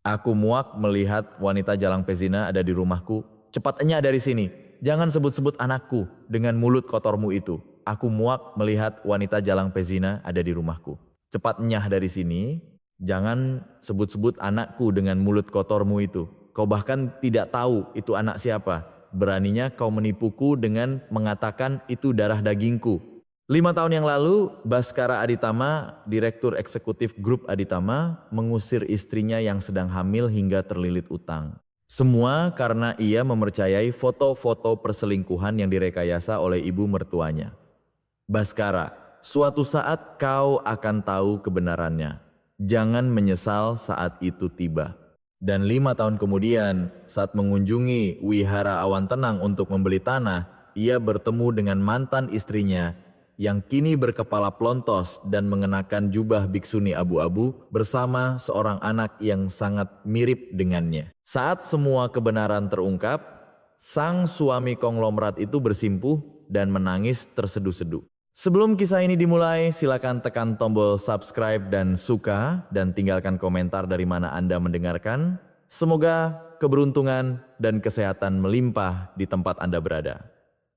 Aku muak melihat wanita jalang pezina ada di rumahku. Cepat enyah dari sini. Jangan sebut-sebut anakku dengan mulut kotormu itu. Aku muak melihat wanita jalang pezina ada di rumahku. Cepat enyah dari sini. Jangan sebut-sebut anakku dengan mulut kotormu itu. Kau bahkan tidak tahu itu anak siapa. Beraninya kau menipuku dengan mengatakan itu darah dagingku. 5 tahun yang lalu, Baskara Aditama, Direktur Eksekutif Grup Aditama, mengusir istrinya yang sedang hamil hingga terlilit utang. Semua karena ia mempercayai foto-foto perselingkuhan yang direkayasa oleh ibu mertuanya. Baskara, suatu saat kau akan tahu kebenarannya. Jangan menyesal saat itu tiba. Dan 5 tahun kemudian, saat mengunjungi Wihara Awan Tenang untuk membeli tanah, ia bertemu dengan mantan istrinya yang kini berkepala plontos dan mengenakan jubah biksuni abu-abu bersama seorang anak yang sangat mirip dengannya. Saat semua kebenaran terungkap, sang suami konglomerat itu bersimpuh dan menangis terseduh-seduh. Sebelum kisah ini dimulai, silakan tekan tombol subscribe dan suka dan tinggalkan komentar dari mana Anda mendengarkan. Semoga keberuntungan dan kesehatan melimpah di tempat Anda berada.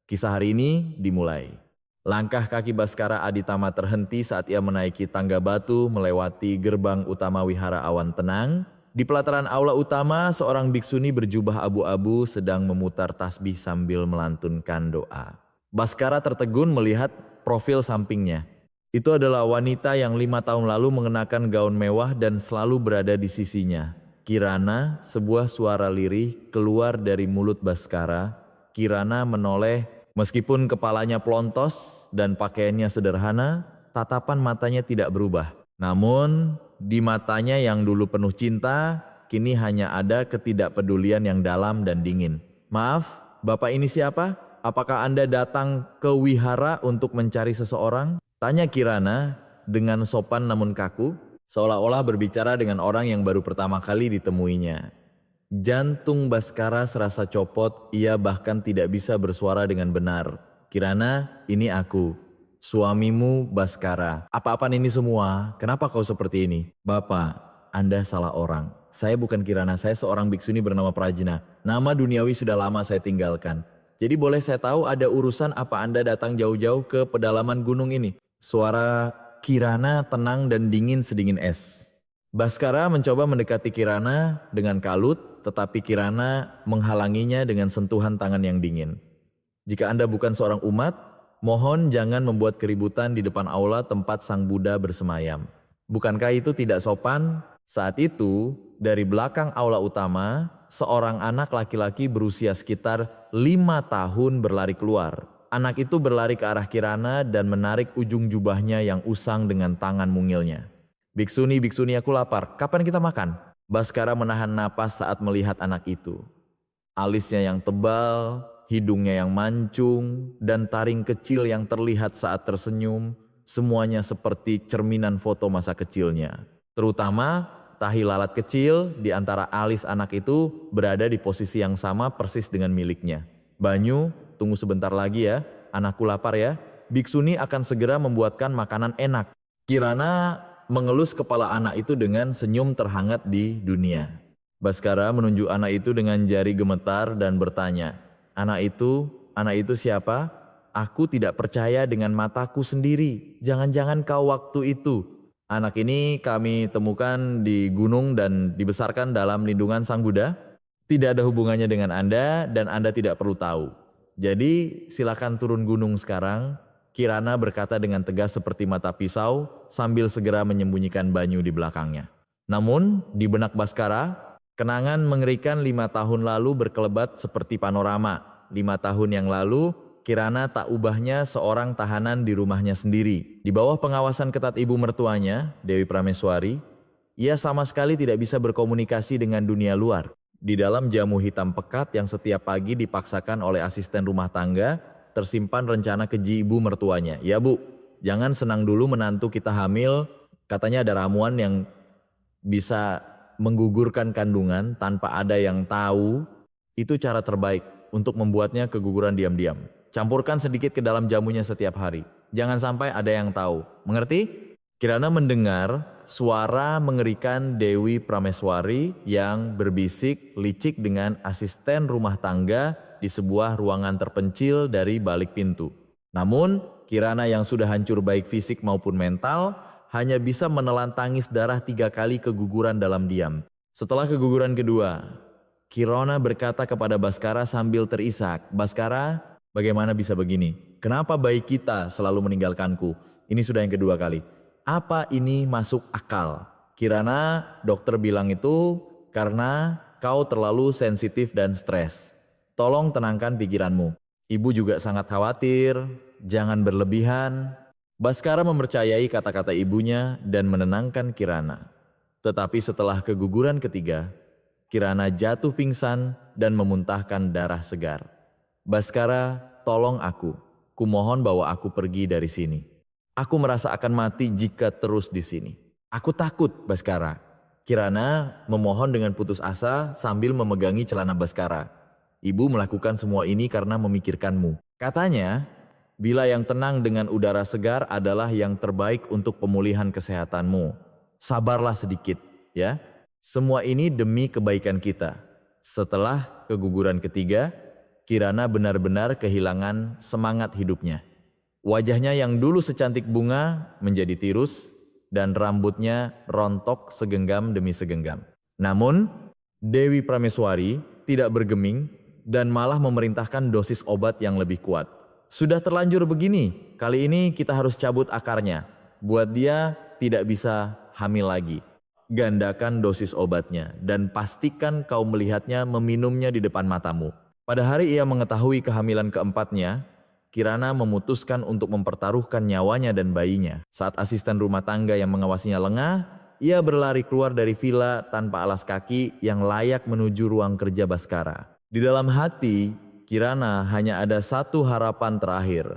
Kisah hari ini dimulai. Langkah kaki Baskara Aditama terhenti saat ia menaiki tangga batu melewati gerbang utama Wihara Awan Tenang. Di pelataran aula utama, seorang biksuni berjubah abu-abu sedang memutar tasbih sambil melantunkan doa. Baskara tertegun melihat profil sampingnya. Itu adalah wanita yang 5 tahun lalu mengenakan gaun mewah dan selalu berada di sisinya. Kirana, sebuah suara lirih keluar dari mulut Baskara. Kirana menoleh. Meskipun kepalanya plontos dan pakaiannya sederhana, tatapan matanya tidak berubah. Namun, di matanya yang dulu penuh cinta, kini hanya ada ketidakpedulian yang dalam dan dingin. Maaf, Bapak ini siapa? Apakah Anda datang ke wihara untuk mencari seseorang? Tanya Kirana dengan sopan namun kaku, seolah-olah berbicara dengan orang yang baru pertama kali ditemuinya. Jantung Baskara serasa copot, ia bahkan tidak bisa bersuara dengan benar. Kirana, ini aku, suamimu Baskara. Apa-apaan ini semua? Kenapa kau seperti ini? Bapak, Anda salah orang. Saya bukan Kirana, saya seorang biksuni bernama Prajna. Nama duniawi sudah lama saya tinggalkan. Jadi boleh saya tahu ada urusan apa Anda datang jauh-jauh ke pedalaman gunung ini? Suara Kirana tenang dan dingin sedingin es. Baskara mencoba mendekati Kirana dengan kalut, tetapi Kirana menghalanginya dengan sentuhan tangan yang dingin. Jika Anda bukan seorang umat, mohon jangan membuat keributan di depan aula tempat Sang Buddha bersemayam. Bukankah itu tidak sopan? Saat itu, dari belakang aula utama, seorang anak laki-laki berusia sekitar 5 tahun berlari keluar. Anak itu berlari ke arah Kirana dan menarik ujung jubahnya yang usang dengan tangan mungilnya. Biksuni, aku lapar. Kapan kita makan? Baskara menahan napas saat melihat anak itu. Alisnya yang tebal, hidungnya yang mancung, dan taring kecil yang terlihat saat tersenyum, semuanya seperti cerminan foto masa kecilnya. Terutama tahi lalat kecil di antara alis anak itu berada di posisi yang sama persis dengan miliknya. Banyu, tunggu sebentar lagi ya, anakku lapar ya. Biksuni akan segera membuatkan makanan enak. Kirana mengelus kepala anak itu dengan senyum terhangat di dunia. Baskara menunjuk anak itu dengan jari gemetar dan bertanya, anak itu siapa? Aku tidak percaya dengan mataku sendiri. Jangan-jangan kau waktu itu. Anak ini kami temukan di gunung dan dibesarkan dalam lindungan Sang Buddha. Tidak ada hubungannya dengan Anda dan Anda tidak perlu tahu. Jadi silakan turun gunung sekarang. Kirana berkata dengan tegas seperti mata pisau sambil segera menyembunyikan Banyu di belakangnya. Namun di benak Baskara, kenangan mengerikan 5 tahun lalu berkelebat seperti panorama. 5 tahun yang lalu, Kirana tak ubahnya seorang tahanan di rumahnya sendiri. Di bawah pengawasan ketat ibu mertuanya, Dewi Prameswari, ia sama sekali tidak bisa berkomunikasi dengan dunia luar. Di dalam jamu hitam pekat yang setiap pagi dipaksakan oleh asisten rumah tangga, tersimpan rencana keji ibu mertuanya. Ya bu, jangan senang dulu menantu kita hamil, katanya ada ramuan yang bisa menggugurkan kandungan tanpa ada yang tahu. Itu cara terbaik untuk membuatnya keguguran diam-diam. Campurkan sedikit ke dalam jamunya setiap hari. Jangan sampai ada yang tahu. Mengerti? Kirana mendengar suara mengerikan Dewi Prameswari yang berbisik licik dengan asisten rumah tangga di sebuah ruangan terpencil dari balik pintu. Namun, Kirana yang sudah hancur baik fisik maupun mental hanya bisa menelan tangis darah 3 kali keguguran dalam diam. Setelah keguguran kedua, Kirana berkata kepada Baskara sambil terisak, "Baskara, bagaimana bisa begini? Kenapa bayi kita selalu meninggalkanku? Ini sudah yang kedua kali. Apa ini masuk akal?" Kirana, dokter bilang itu karena kau terlalu sensitif dan stres. Tolong tenangkan pikiranmu. Ibu juga sangat khawatir, jangan berlebihan. Baskara mempercayai kata-kata ibunya dan menenangkan Kirana. Tetapi setelah keguguran ketiga, Kirana jatuh pingsan dan memuntahkan darah segar. "Baskara, tolong aku. Kumohon bawa aku pergi dari sini. Aku merasa akan mati jika terus di sini. Aku takut, Baskara." Kirana memohon dengan putus asa sambil memegangi celana Baskara. "Ibu melakukan semua ini karena memikirkanmu." Katanya, bila yang tenang dengan udara segar adalah yang terbaik untuk pemulihan kesehatanmu. Sabarlah sedikit, ya. Semua ini demi kebaikan kita. Setelah keguguran ketiga, Kirana benar-benar kehilangan semangat hidupnya. Wajahnya yang dulu secantik bunga menjadi tirus dan rambutnya rontok segenggam demi segenggam. Namun, Dewi Prameswari tidak bergeming dan malah memerintahkan dosis obat yang lebih kuat. "Sudah terlanjur begini, kali ini kita harus cabut akarnya. Buat dia tidak bisa hamil lagi. Gandakan dosis obatnya dan pastikan kau melihatnya meminumnya di depan matamu." Pada hari ia mengetahui kehamilan keempatnya, Kirana memutuskan untuk mempertaruhkan nyawanya dan bayinya. Saat asisten rumah tangga yang mengawasinya lengah, ia berlari keluar dari villa tanpa alas kaki yang layak menuju ruang kerja Baskara. Di dalam hati, Kirana hanya ada satu harapan terakhir.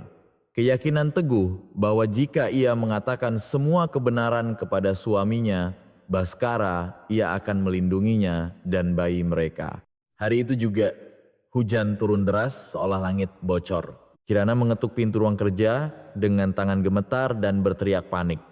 Keyakinan teguh bahwa jika ia mengatakan semua kebenaran kepada suaminya, Baskara, ia akan melindunginya dan bayi mereka. Hari itu juga, hujan turun deras seolah langit bocor. Kirana mengetuk pintu ruang kerja dengan tangan gemetar dan berteriak panik.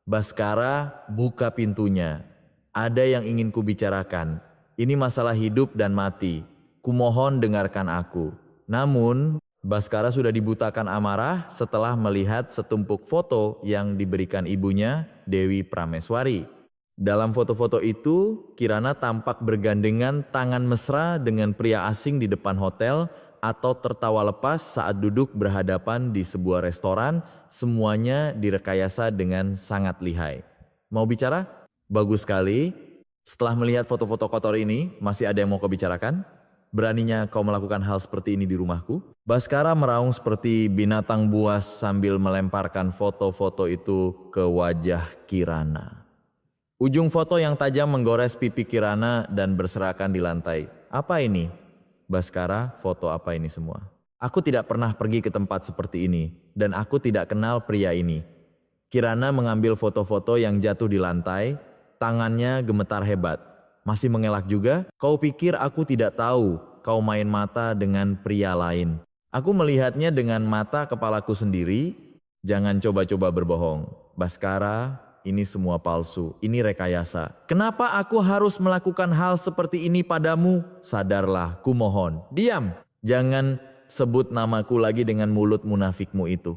"Baskara, buka pintunya. Ada yang ingin kubicarakan. Ini masalah hidup dan mati. Kumohon dengarkan aku." Namun, Baskara sudah dibutakan amarah setelah melihat setumpuk foto yang diberikan ibunya, Dewi Prameswari. Dalam foto-foto itu, Kirana tampak bergandengan tangan mesra dengan pria asing di depan hotel atau tertawa lepas saat duduk berhadapan di sebuah restoran, semuanya direkayasa dengan sangat lihai. "Mau bicara? Bagus sekali. Setelah melihat foto-foto kotor ini, masih ada yang mau kau bicarakan? Beraninya kau melakukan hal seperti ini di rumahku?" Baskara meraung seperti binatang buas sambil melemparkan foto-foto itu ke wajah Kirana. Ujung foto yang tajam menggores pipi Kirana dan berserakan di lantai. "Apa ini?" "Baskara, foto apa ini semua? Aku tidak pernah pergi ke tempat seperti ini dan aku tidak kenal pria ini." Kirana mengambil foto-foto yang jatuh di lantai, tangannya gemetar hebat. "Masih mengelak juga? Kau pikir aku tidak tahu kau main mata dengan pria lain? Aku melihatnya dengan mata kepalaku sendiri. Jangan coba-coba berbohong. Baskara, ini semua palsu, ini rekayasa. Kenapa aku harus melakukan hal seperti ini padamu? Sadarlah, kumohon. Diam, jangan sebut namaku lagi dengan mulut munafikmu itu.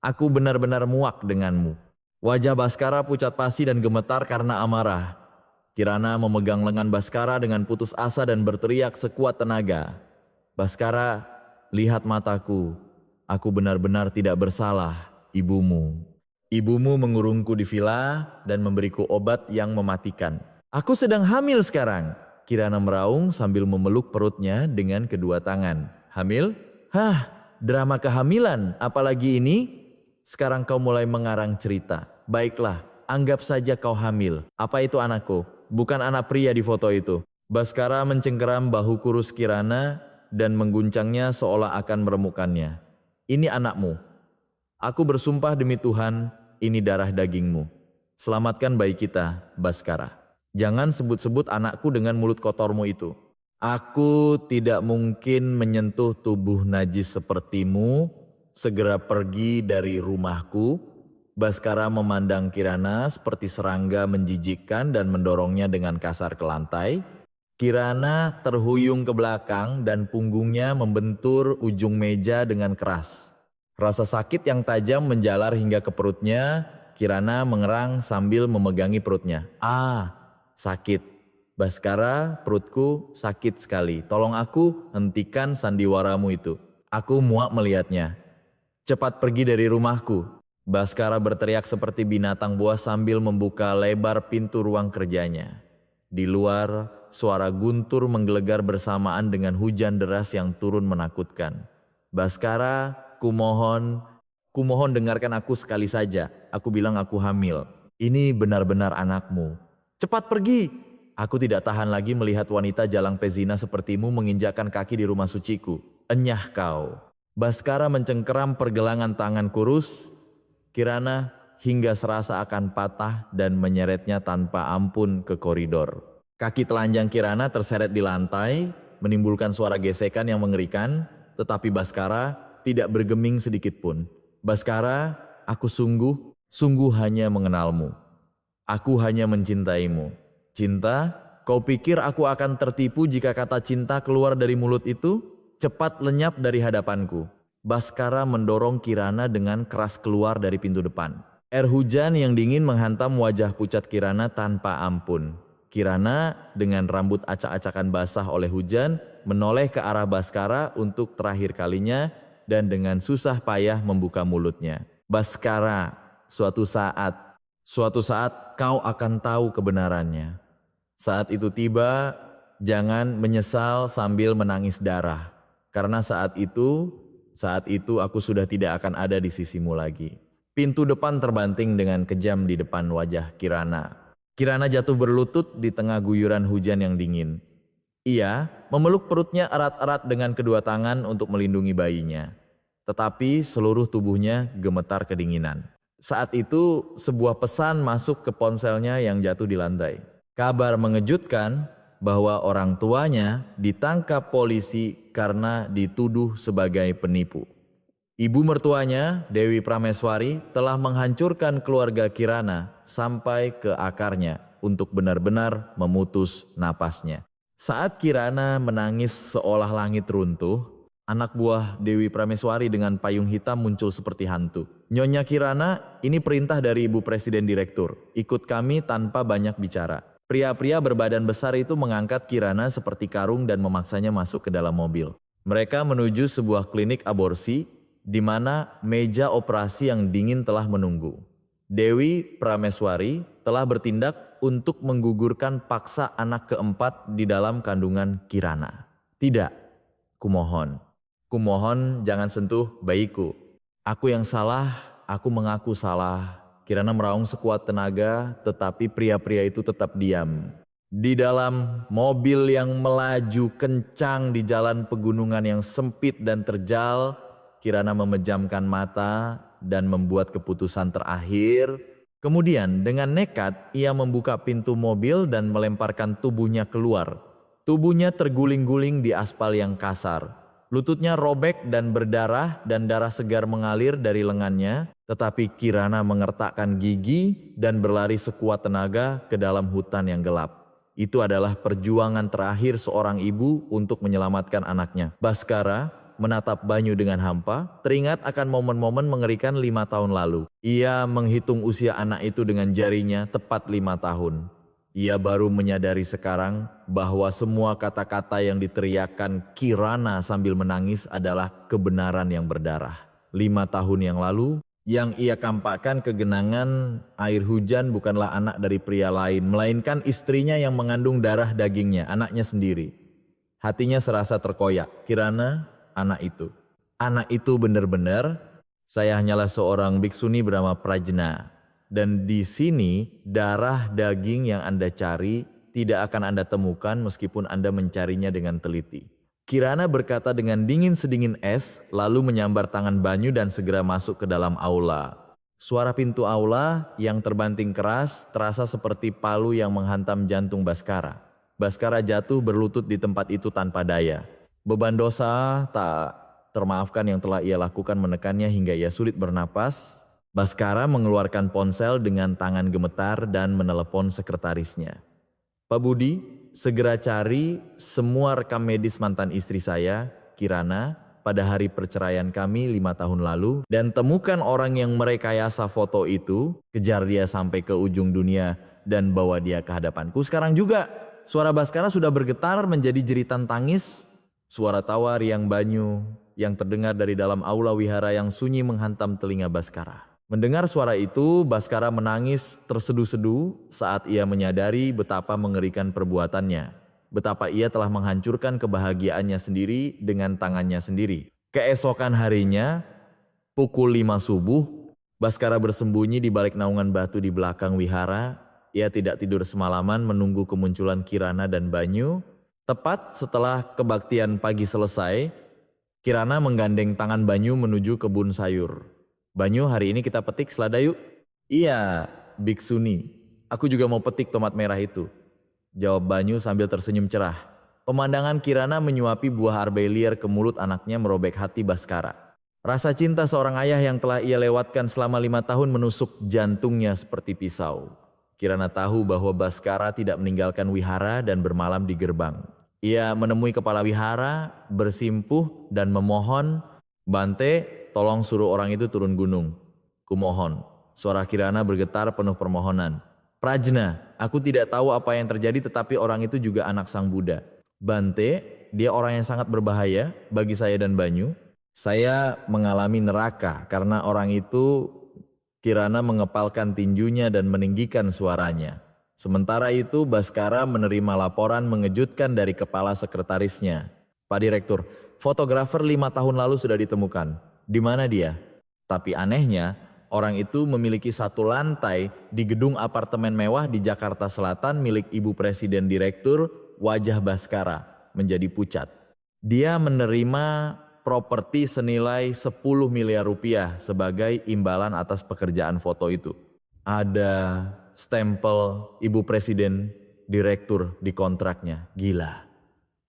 Aku benar-benar muak denganmu." Wajah Baskara pucat pasi dan gemetar karena amarah. Kirana memegang lengan Baskara dengan putus asa dan berteriak sekuat tenaga. "Baskara, lihat mataku. Aku benar-benar tidak bersalah, ibumu. Ibumu mengurungku di villa dan memberiku obat yang mematikan. Aku sedang hamil sekarang." Kirana meraung sambil memeluk perutnya dengan kedua tangan. "Hamil? Hah, drama kehamilan, apalagi ini? Sekarang kau mulai mengarang cerita. Baiklah, anggap saja kau hamil. Apa itu anakku? Bukan anak pria di foto itu." Baskara mencengkeram bahu kurus Kirana dan mengguncangnya seolah akan meremukkannya. "Ini anakmu. Aku bersumpah demi Tuhan, ini darah dagingmu. Selamatkan bayi kita, Baskara. Jangan sebut-sebut anakku dengan mulut kotormu itu. Aku tidak mungkin menyentuh tubuh najis sepertimu. Segera pergi dari rumahku. Baskara memandang Kirana seperti serangga menjijikkan dan mendorongnya dengan kasar ke lantai. Kirana terhuyung ke belakang dan punggungnya membentur ujung meja dengan keras. Rasa sakit yang tajam menjalar hingga ke perutnya. Kirana mengerang sambil memegangi perutnya. Ah, sakit. Baskara, perutku sakit sekali. Tolong aku, hentikan sandiwaramu itu. Aku muak melihatnya. Cepat pergi dari rumahku. Baskara berteriak seperti binatang buas sambil membuka lebar pintu ruang kerjanya. Di luar, suara guntur menggelegar bersamaan dengan hujan deras yang turun menakutkan. Baskara, kumohon dengarkan aku sekali saja. Aku bilang aku hamil. Ini benar-benar anakmu. Cepat pergi! Aku tidak tahan lagi melihat wanita jalang pezina sepertimu menginjakkan kaki di rumah suciku. Enyah kau. Baskara mencengkeram pergelangan tangan kurus Kirana hingga serasa akan patah dan menyeretnya tanpa ampun ke koridor. Kaki telanjang Kirana terseret di lantai, menimbulkan suara gesekan yang mengerikan, tetapi Baskara tidak bergeming sedikit pun. Baskara, aku sungguh hanya mengenalmu. Aku hanya mencintaimu. Cinta? Kau pikir aku akan tertipu jika kata cinta keluar dari mulut itu? Cepat lenyap dari hadapanku. Baskara mendorong Kirana dengan keras keluar dari pintu depan. Air hujan yang dingin menghantam wajah pucat Kirana tanpa ampun. Kirana dengan rambut acak-acakan basah oleh hujan menoleh ke arah Baskara untuk terakhir kalinya dan dengan susah payah membuka mulutnya. Baskara, suatu saat kau akan tahu kebenarannya. Saat itu tiba, jangan menyesal sambil menangis darah. Karena saat itu aku sudah tidak akan ada di sisimu lagi. Pintu depan terbanting dengan kejam di depan wajah Kirana. Kirana jatuh berlutut di tengah guyuran hujan yang dingin. Ia memeluk perutnya erat-erat dengan kedua tangan untuk melindungi bayinya. Tetapi seluruh tubuhnya gemetar kedinginan. Saat itu sebuah pesan masuk ke ponselnya yang jatuh di lantai. Kabar mengejutkan bahwa orang tuanya ditangkap polisi karena dituduh sebagai penipu. Ibu mertuanya, Dewi Prameswari, telah menghancurkan keluarga Kirana sampai ke akarnya untuk benar-benar memutus napasnya. Saat Kirana menangis seolah langit runtuh, anak buah Dewi Prameswari dengan payung hitam muncul seperti hantu. Nyonya Kirana, ini perintah dari Ibu Presiden Direktur. Ikut kami tanpa banyak bicara. Pria-pria berbadan besar itu mengangkat Kirana seperti karung dan memaksanya masuk ke dalam mobil. Mereka menuju sebuah klinik aborsi di mana meja operasi yang dingin telah menunggu. Dewi Prameswari telah bertindak untuk menggugurkan paksa anak keempat di dalam kandungan Kirana. Tidak, kumohon jangan sentuh bayiku. Aku yang salah, aku mengaku salah. Kirana meraung sekuat tenaga, tetapi pria-pria itu tetap diam. Di dalam mobil yang melaju kencang di jalan pegunungan yang sempit dan terjal, Kirana memejamkan mata dan membuat keputusan terakhir. Kemudian dengan nekat ia membuka pintu mobil dan melemparkan tubuhnya keluar. Tubuhnya terguling-guling di aspal yang kasar. Lututnya robek dan berdarah dan darah segar mengalir dari lengannya. Tetapi Kirana mengertakkan gigi dan berlari sekuat tenaga ke dalam hutan yang gelap. Itu adalah perjuangan terakhir seorang ibu untuk menyelamatkan anaknya. Baskara menatap Banyu dengan hampa, teringat akan momen-momen mengerikan 5 tahun lalu. Ia menghitung usia anak itu dengan jarinya tepat 5 tahun. Ia baru menyadari sekarang bahwa semua kata-kata yang diteriakkan Kirana sambil menangis adalah kebenaran yang berdarah. 5 tahun yang lalu, yang ia kampakkan ke genangan air hujan bukanlah anak dari pria lain, melainkan istrinya yang mengandung darah dagingnya, anaknya sendiri. Hatinya serasa terkoyak. Kirana, anak itu benar-benar, saya hanyalah seorang biksuni bernama Prajna. Dan di sini darah daging yang Anda cari tidak akan Anda temukan meskipun Anda mencarinya dengan teliti. Kirana berkata dengan dingin sedingin es, lalu menyambar tangan Banyu dan segera masuk ke dalam aula. Suara pintu aula yang terbanting keras terasa seperti palu yang menghantam jantung Baskara. Baskara jatuh berlutut di tempat itu tanpa daya. Beban dosa tak termaafkan yang telah ia lakukan menekannya hingga ia sulit bernapas. Baskara mengeluarkan ponsel dengan tangan gemetar dan menelepon sekretarisnya. Pak Budi, segera cari semua rekam medis mantan istri saya, Kirana, pada hari perceraian kami 5 tahun lalu, dan temukan orang yang merekayasa foto itu, kejar dia sampai ke ujung dunia, dan bawa dia ke hadapanku. Sekarang juga, suara Baskara sudah bergetar menjadi jeritan tangis, suara tawa riang banyu yang terdengar dari dalam aula wihara yang sunyi menghantam telinga Baskara. Mendengar suara itu, Baskara menangis terseduh-seduh saat ia menyadari betapa mengerikan perbuatannya. Betapa ia telah menghancurkan kebahagiaannya sendiri dengan tangannya sendiri. Keesokan harinya, pukul 5 subuh, Baskara bersembunyi di balik naungan batu di belakang wihara. Ia tidak tidur semalaman menunggu kemunculan Kirana dan Banyu. Tepat setelah kebaktian pagi selesai, Kirana menggandeng tangan Banyu menuju kebun sayur. Banyu, hari ini kita petik selada yuk. Iya, Biksuni. Aku juga mau petik tomat merah itu, jawab Banyu sambil tersenyum cerah. Pemandangan Kirana menyuapi buah arbelier ke mulut anaknya merobek hati Baskara. Rasa cinta seorang ayah yang telah ia lewatkan selama 5 tahun menusuk jantungnya seperti pisau. Kirana tahu bahwa Baskara tidak meninggalkan wihara dan bermalam di gerbang. Ia menemui kepala wihara, bersimpuh dan memohon, "Bante, tolong suruh orang itu turun gunung. Kumohon." Suara Kirana bergetar penuh permohonan. "Prajna, aku tidak tahu apa yang terjadi tetapi orang itu juga anak sang Buddha. Bante, dia orang yang sangat berbahaya bagi saya dan Banyu. Saya mengalami neraka karena orang itu." Kirana mengepalkan tinjunya dan meninggikan suaranya. Sementara itu Baskara menerima laporan mengejutkan dari kepala sekretarisnya. "Pak Direktur, fotografer 5 tahun lalu sudah ditemukan. Di mana dia?" Tapi anehnya, orang itu memiliki satu lantai di gedung apartemen mewah di Jakarta Selatan milik Ibu Presiden Direktur. Wajah Baskara menjadi pucat. Dia menerima properti senilai 10 miliar rupiah sebagai imbalan atas pekerjaan foto itu. Ada stempel Ibu Presiden Direktur di kontraknya. Gila.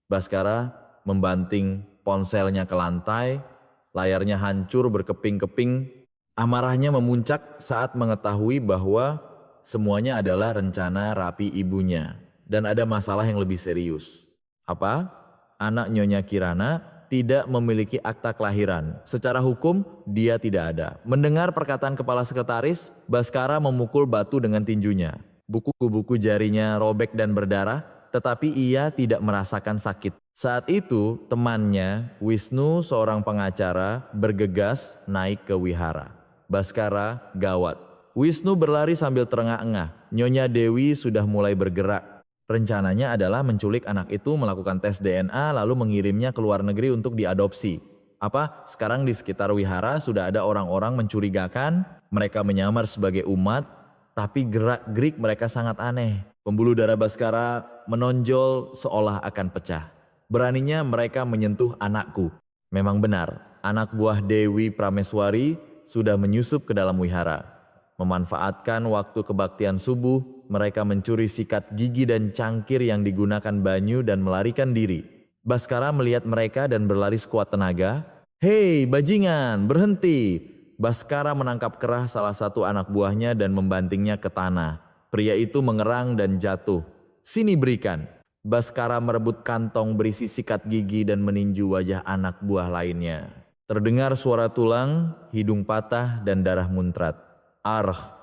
Baskara membanting ponselnya ke lantai, layarnya hancur berkeping-keping. Amarahnya memuncak saat mengetahui bahwa semuanya adalah rencana rapi ibunya dan ada masalah yang lebih serius. Apa? Anak Nyonya Kirana tidak memiliki akta kelahiran. Secara hukum, dia tidak ada. Mendengar perkataan kepala sekretaris, Baskara memukul batu dengan tinjunya. Buku-buku jarinya robek dan berdarah, tetapi ia tidak merasakan sakit. Saat itu, temannya, Wisnu, seorang pengacara, bergegas naik ke wihara. Baskara gawat. Wisnu berlari sambil terengah-engah. Nyonya Dewi sudah mulai bergerak. Rencananya adalah menculik anak itu, melakukan tes DNA, lalu mengirimnya ke luar negeri untuk diadopsi. Apa? Sekarang di sekitar wihara sudah ada orang-orang mencurigakan, mereka menyamar sebagai umat, tapi gerak-gerik mereka sangat aneh. Pembuluh darah Baskara menonjol seolah akan pecah. Beraninya mereka menyentuh anakku. Memang benar, anak buah Dewi Prameswari sudah menyusup ke dalam wihara. Memanfaatkan waktu kebaktian subuh, mereka mencuri sikat gigi dan cangkir yang digunakan Banyu dan melarikan diri. Baskara melihat mereka dan berlari sekuat tenaga. "Hei, bajingan, berhenti!" Baskara menangkap kerah salah satu anak buahnya dan membantingnya ke tanah. Pria itu mengerang dan jatuh. "Sini berikan." Baskara merebut kantong berisi sikat gigi dan meninju wajah anak buah lainnya. Terdengar suara tulang, hidung patah dan darah muncrat. "Arh!"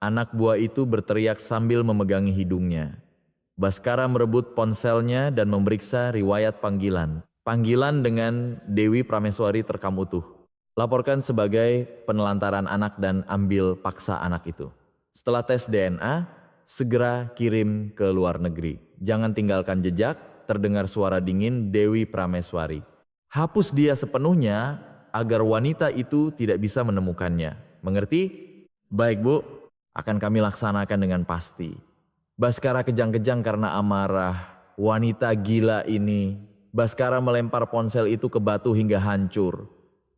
Anak buah itu berteriak sambil memegangi hidungnya. Baskara merebut ponselnya dan memeriksa riwayat panggilan. Panggilan dengan Dewi Prameswari terekam utuh. Laporkan sebagai penelantaran anak dan ambil paksa anak itu. Setelah tes DNA, segera kirim ke luar negeri. Jangan tinggalkan jejak, terdengar suara dingin Dewi Prameswari. Hapus dia sepenuhnya agar wanita itu tidak bisa menemukannya. Mengerti? Baik Bu, akan kami laksanakan dengan pasti. Baskara kejang-kejang karena amarah. Wanita gila ini. Baskara melempar ponsel itu ke batu hingga hancur.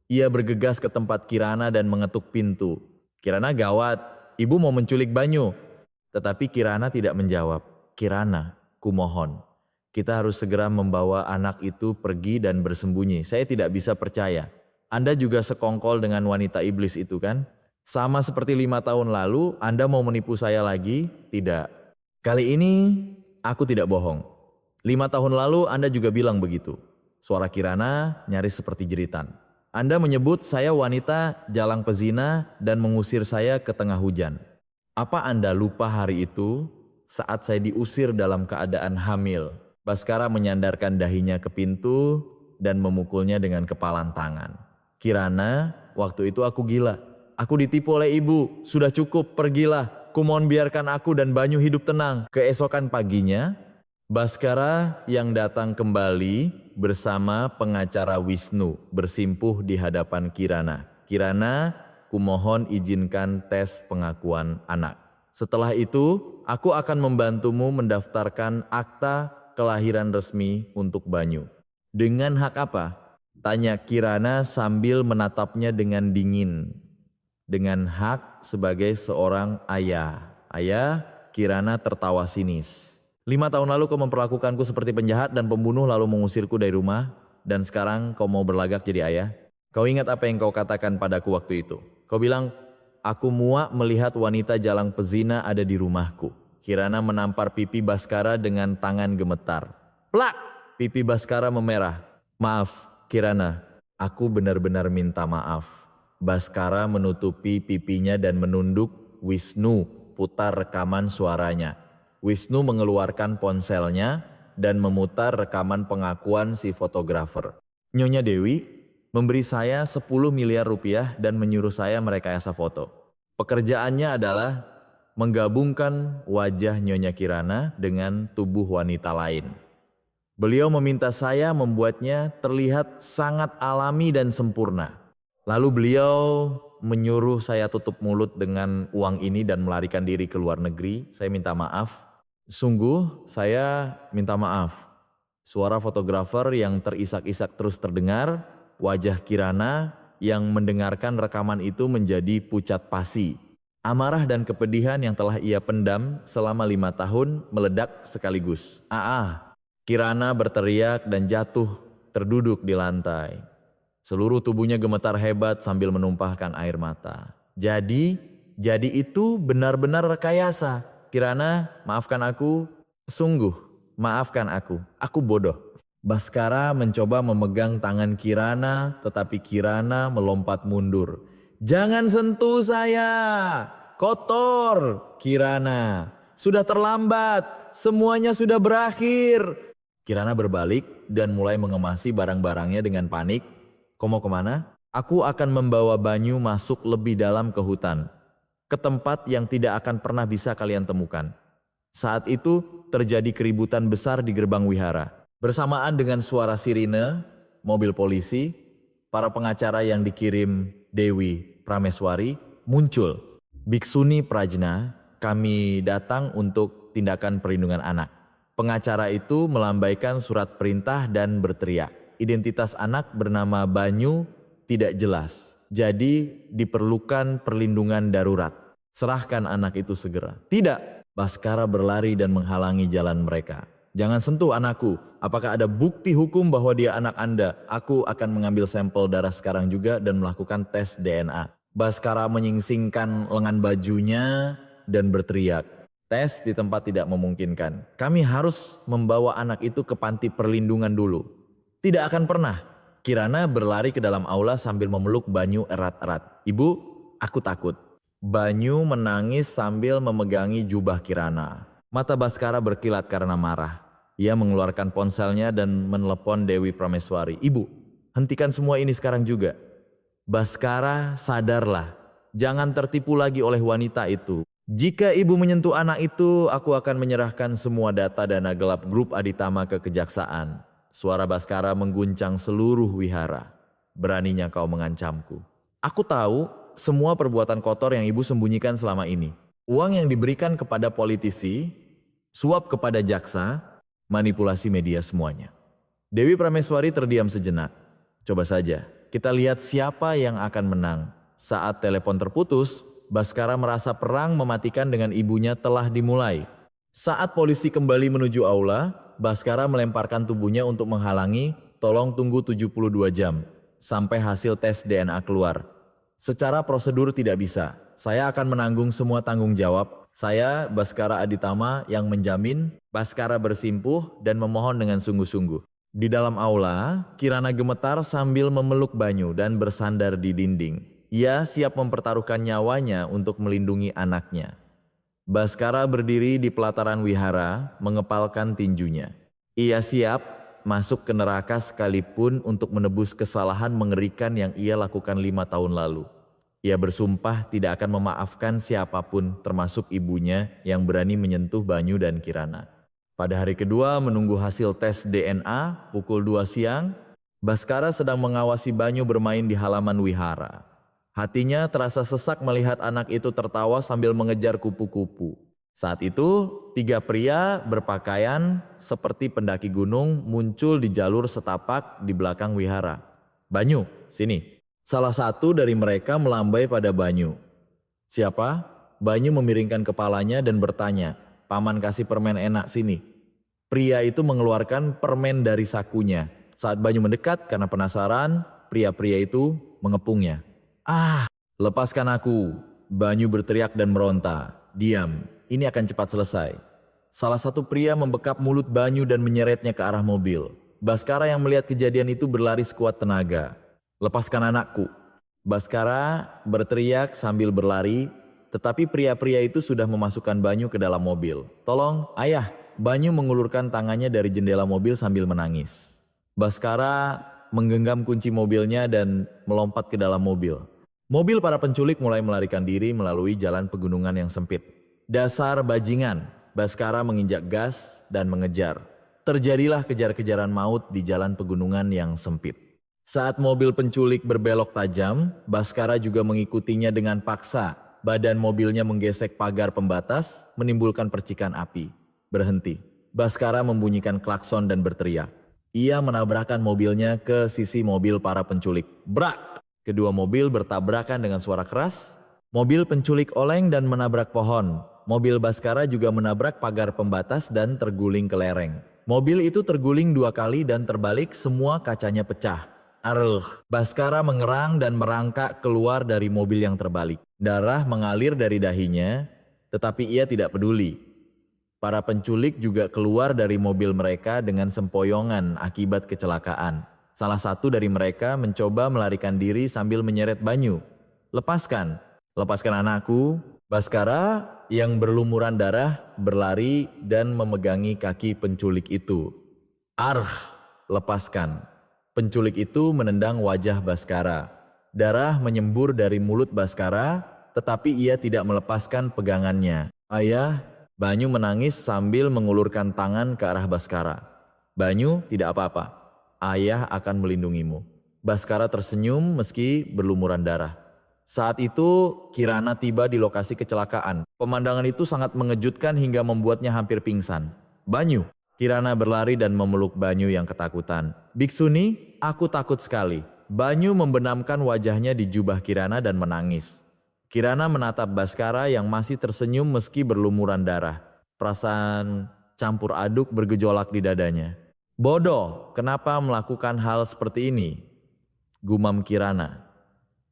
Ia bergegas ke tempat Kirana dan mengetuk pintu. "Kirana, gawat, ibu mau menculik Banyu." Tetapi Kirana tidak menjawab. "Kirana, kumohon, kita harus segera membawa anak itu pergi dan bersembunyi. Saya tidak bisa percaya. Anda juga sekongkol dengan wanita iblis itu kan?" Sama seperti 5 tahun lalu, Anda mau menipu saya lagi? Tidak. Kali ini, aku tidak bohong. 5 tahun lalu Anda juga bilang begitu. Suara Kirana nyaris seperti jeritan. Anda menyebut saya wanita jalang pezina dan mengusir saya ke tengah hujan. Apa Anda lupa hari itu saat saya diusir dalam keadaan hamil? Baskara menyandarkan dahinya ke pintu dan memukulnya dengan kepalan tangan. Kirana, waktu itu aku gila. Aku ditipu oleh ibu. Sudah cukup, pergilah. Kumohon biarkan aku dan Banyu hidup tenang. Keesokan paginya, Baskara yang datang kembali bersama pengacara Wisnu bersimpuh di hadapan Kirana. Kirana, kumohon izinkan tes pengakuan anak. Setelah itu, aku akan membantumu mendaftarkan akta kelahiran resmi untuk Banyu. Dengan hak apa? Tanya Kirana sambil menatapnya dengan dingin. Dengan hak sebagai seorang ayah. Ayah, Kirana tertawa sinis. 5 tahun lalu kau memperlakukanku seperti penjahat dan pembunuh lalu mengusirku dari rumah. Dan sekarang kau mau berlagak jadi ayah? Kau ingat apa yang kau katakan padaku waktu itu? Kau bilang, aku muak melihat wanita jalang pezina ada di rumahku. Kirana menampar pipi Baskara dengan tangan gemetar. Plak! Pipi Baskara memerah. Maaf, Kirana. Aku benar-benar minta maaf. Baskara menutupi pipinya dan menunduk. Wisnu putar rekaman suaranya. Wisnu mengeluarkan ponselnya dan memutar rekaman pengakuan si fotografer. Nyonya Dewi memberi saya 10 miliar rupiah dan menyuruh saya merekayasa foto. Pekerjaannya adalah menggabungkan wajah Nyonya Kirana dengan tubuh wanita lain. Beliau meminta saya membuatnya terlihat sangat alami dan sempurna. Lalu beliau menyuruh saya tutup mulut dengan uang ini dan melarikan diri ke luar negeri. Saya minta maaf. Sungguh saya minta maaf. Suara fotografer yang terisak-isak terus terdengar. Wajah Kirana yang mendengarkan rekaman itu menjadi pucat pasi. Amarah dan kepedihan yang telah ia pendam selama 5 tahun meledak sekaligus. Kirana berteriak dan jatuh terduduk di lantai. Seluruh tubuhnya gemetar hebat sambil menumpahkan air mata. Jadi itu benar-benar rekayasa. Kirana, maafkan aku. Sungguh, maafkan aku. Aku bodoh. Baskara mencoba memegang tangan Kirana, tetapi Kirana melompat mundur. Jangan sentuh saya. Kotor, Kirana. Sudah terlambat. Semuanya sudah berakhir. Kirana berbalik dan mulai mengemasi barang-barangnya dengan panik. Kau mau kemana? Aku akan membawa Banyu masuk lebih dalam ke hutan. Ke tempat yang tidak akan pernah bisa kalian temukan. Saat itu terjadi keributan besar di gerbang wihara. Bersamaan dengan suara sirine, mobil polisi, para pengacara yang dikirim Dewi Prameswari muncul. Biksuni Prajna, kami datang untuk tindakan perlindungan anak. Pengacara itu melambaikan surat perintah dan berteriak. Identitas anak bernama Banyu tidak jelas, jadi diperlukan perlindungan darurat. Serahkan anak itu segera. Tidak, Baskara berlari dan menghalangi jalan mereka. Jangan sentuh anakku, apakah ada bukti hukum bahwa dia anak Anda? Aku akan mengambil sampel darah sekarang juga dan melakukan tes DNA. Baskara menyingsingkan lengan bajunya dan berteriak. Tes di tempat tidak memungkinkan. Kami harus membawa anak itu ke panti perlindungan dulu. Tidak akan pernah. Kirana berlari ke dalam aula sambil memeluk Banyu erat-erat. Ibu, aku takut. Banyu menangis sambil memegangi jubah Kirana. Mata Baskara berkilat karena marah. Ia mengeluarkan ponselnya dan menelepon Dewi Prameswari. Ibu, hentikan semua ini sekarang juga. Baskara, sadarlah. Jangan tertipu lagi oleh wanita itu. Jika ibu menyentuh anak itu, aku akan menyerahkan semua data dana gelap grup Aditama ke kejaksaan. Suara Baskara mengguncang seluruh wihara. Beraninya kau mengancamku. Aku tahu semua perbuatan kotor yang ibu sembunyikan selama ini. Uang yang diberikan kepada politisi, suap kepada jaksa, manipulasi media semuanya. Dewi Prameswari terdiam sejenak. Coba saja, kita lihat siapa yang akan menang. Saat telepon terputus, Baskara merasa perang mematikan dengan ibunya telah dimulai. Saat polisi kembali menuju aula, Baskara melemparkan tubuhnya untuk menghalangi, tolong tunggu 72 jam, sampai hasil tes DNA keluar. Secara prosedur tidak bisa. Saya akan menanggung semua tanggung jawab. Saya, Baskara Aditama, yang menjamin. Baskara bersimpuh dan memohon dengan sungguh-sungguh. Di dalam aula, Kirana gemetar sambil memeluk Banyu dan bersandar di dinding. Ia siap mempertaruhkan nyawanya untuk melindungi anaknya. Baskara berdiri di pelataran wihara, mengepalkan tinjunya. Ia siap masuk ke neraka sekalipun untuk menebus kesalahan mengerikan yang ia lakukan 5 tahun lalu. Ia bersumpah tidak akan memaafkan siapapun, termasuk ibunya yang berani menyentuh Banyu dan Kirana. Pada hari kedua menunggu hasil tes DNA pukul 2 siang, Baskara sedang mengawasi Banyu bermain di halaman wihara. Hatinya terasa sesak melihat anak itu tertawa sambil mengejar kupu-kupu. Saat itu, 3 pria berpakaian seperti pendaki gunung muncul di jalur setapak di belakang wihara. Banyu, sini. Salah satu dari mereka melambai pada Banyu. Siapa? Banyu memiringkan kepalanya dan bertanya, "Paman kasih permen enak sini." Pria itu mengeluarkan permen dari sakunya. Saat Banyu mendekat karena penasaran, pria-pria itu mengepungnya. "Ah, lepaskan aku!" Banyu berteriak dan meronta. "Diam, ini akan cepat selesai." Salah satu pria membekap mulut Banyu dan menyeretnya ke arah mobil. Baskara yang melihat kejadian itu berlari sekuat tenaga. "Lepaskan anakku!" Baskara berteriak sambil berlari, tetapi pria-pria itu sudah memasukkan Banyu ke dalam mobil. "Tolong, ayah!" Banyu mengulurkan tangannya dari jendela mobil sambil menangis. Baskara menggenggam kunci mobilnya dan melompat ke dalam mobil. Mobil para penculik mulai melarikan diri melalui jalan pegunungan yang sempit. "Dasar bajingan!" Baskara menginjak gas dan mengejar. Terjadilah kejar-kejaran maut di jalan pegunungan yang sempit. Saat mobil penculik berbelok tajam, Baskara juga mengikutinya dengan paksa. Badan mobilnya menggesek pagar pembatas, menimbulkan percikan api. Berhenti. Baskara membunyikan klakson dan berteriak. Ia menabrakkan mobilnya ke sisi mobil para penculik. Brak! Kedua mobil bertabrakan dengan suara keras. Mobil penculik oleng dan menabrak pohon. Mobil Baskara juga menabrak pagar pembatas dan terguling ke lereng. Mobil itu terguling 2 kali dan terbalik, semua kacanya pecah. Aruh, Baskara mengerang dan merangkak keluar dari mobil yang terbalik. Darah mengalir dari dahinya, tetapi ia tidak peduli. Para penculik juga keluar dari mobil mereka dengan sempoyongan akibat kecelakaan. Salah satu dari mereka mencoba melarikan diri sambil menyeret Banyu. "Lepaskan, lepaskan anakku." Baskara yang berlumuran darah berlari dan memegangi kaki penculik itu. "Arh, lepaskan." Penculik itu menendang wajah Baskara. Darah menyembur dari mulut Baskara, tetapi ia tidak melepaskan pegangannya. "Ayah," Banyu menangis sambil mengulurkan tangan ke arah Baskara. "Banyu, tidak apa-apa. Ayah akan melindungimu." Baskara tersenyum meski berlumuran darah. Saat itu Kirana tiba di lokasi kecelakaan. Pemandangan itu sangat mengejutkan hingga membuatnya hampir pingsan. "Banyu!" Kirana berlari dan memeluk Banyu yang ketakutan. "Biksuni, aku takut sekali." Banyu membenamkan wajahnya di jubah Kirana dan menangis. Kirana menatap Baskara yang masih tersenyum meski berlumuran darah. Perasaan campur aduk bergejolak di dadanya. "Bodoh, kenapa melakukan hal seperti ini?" gumam Kirana.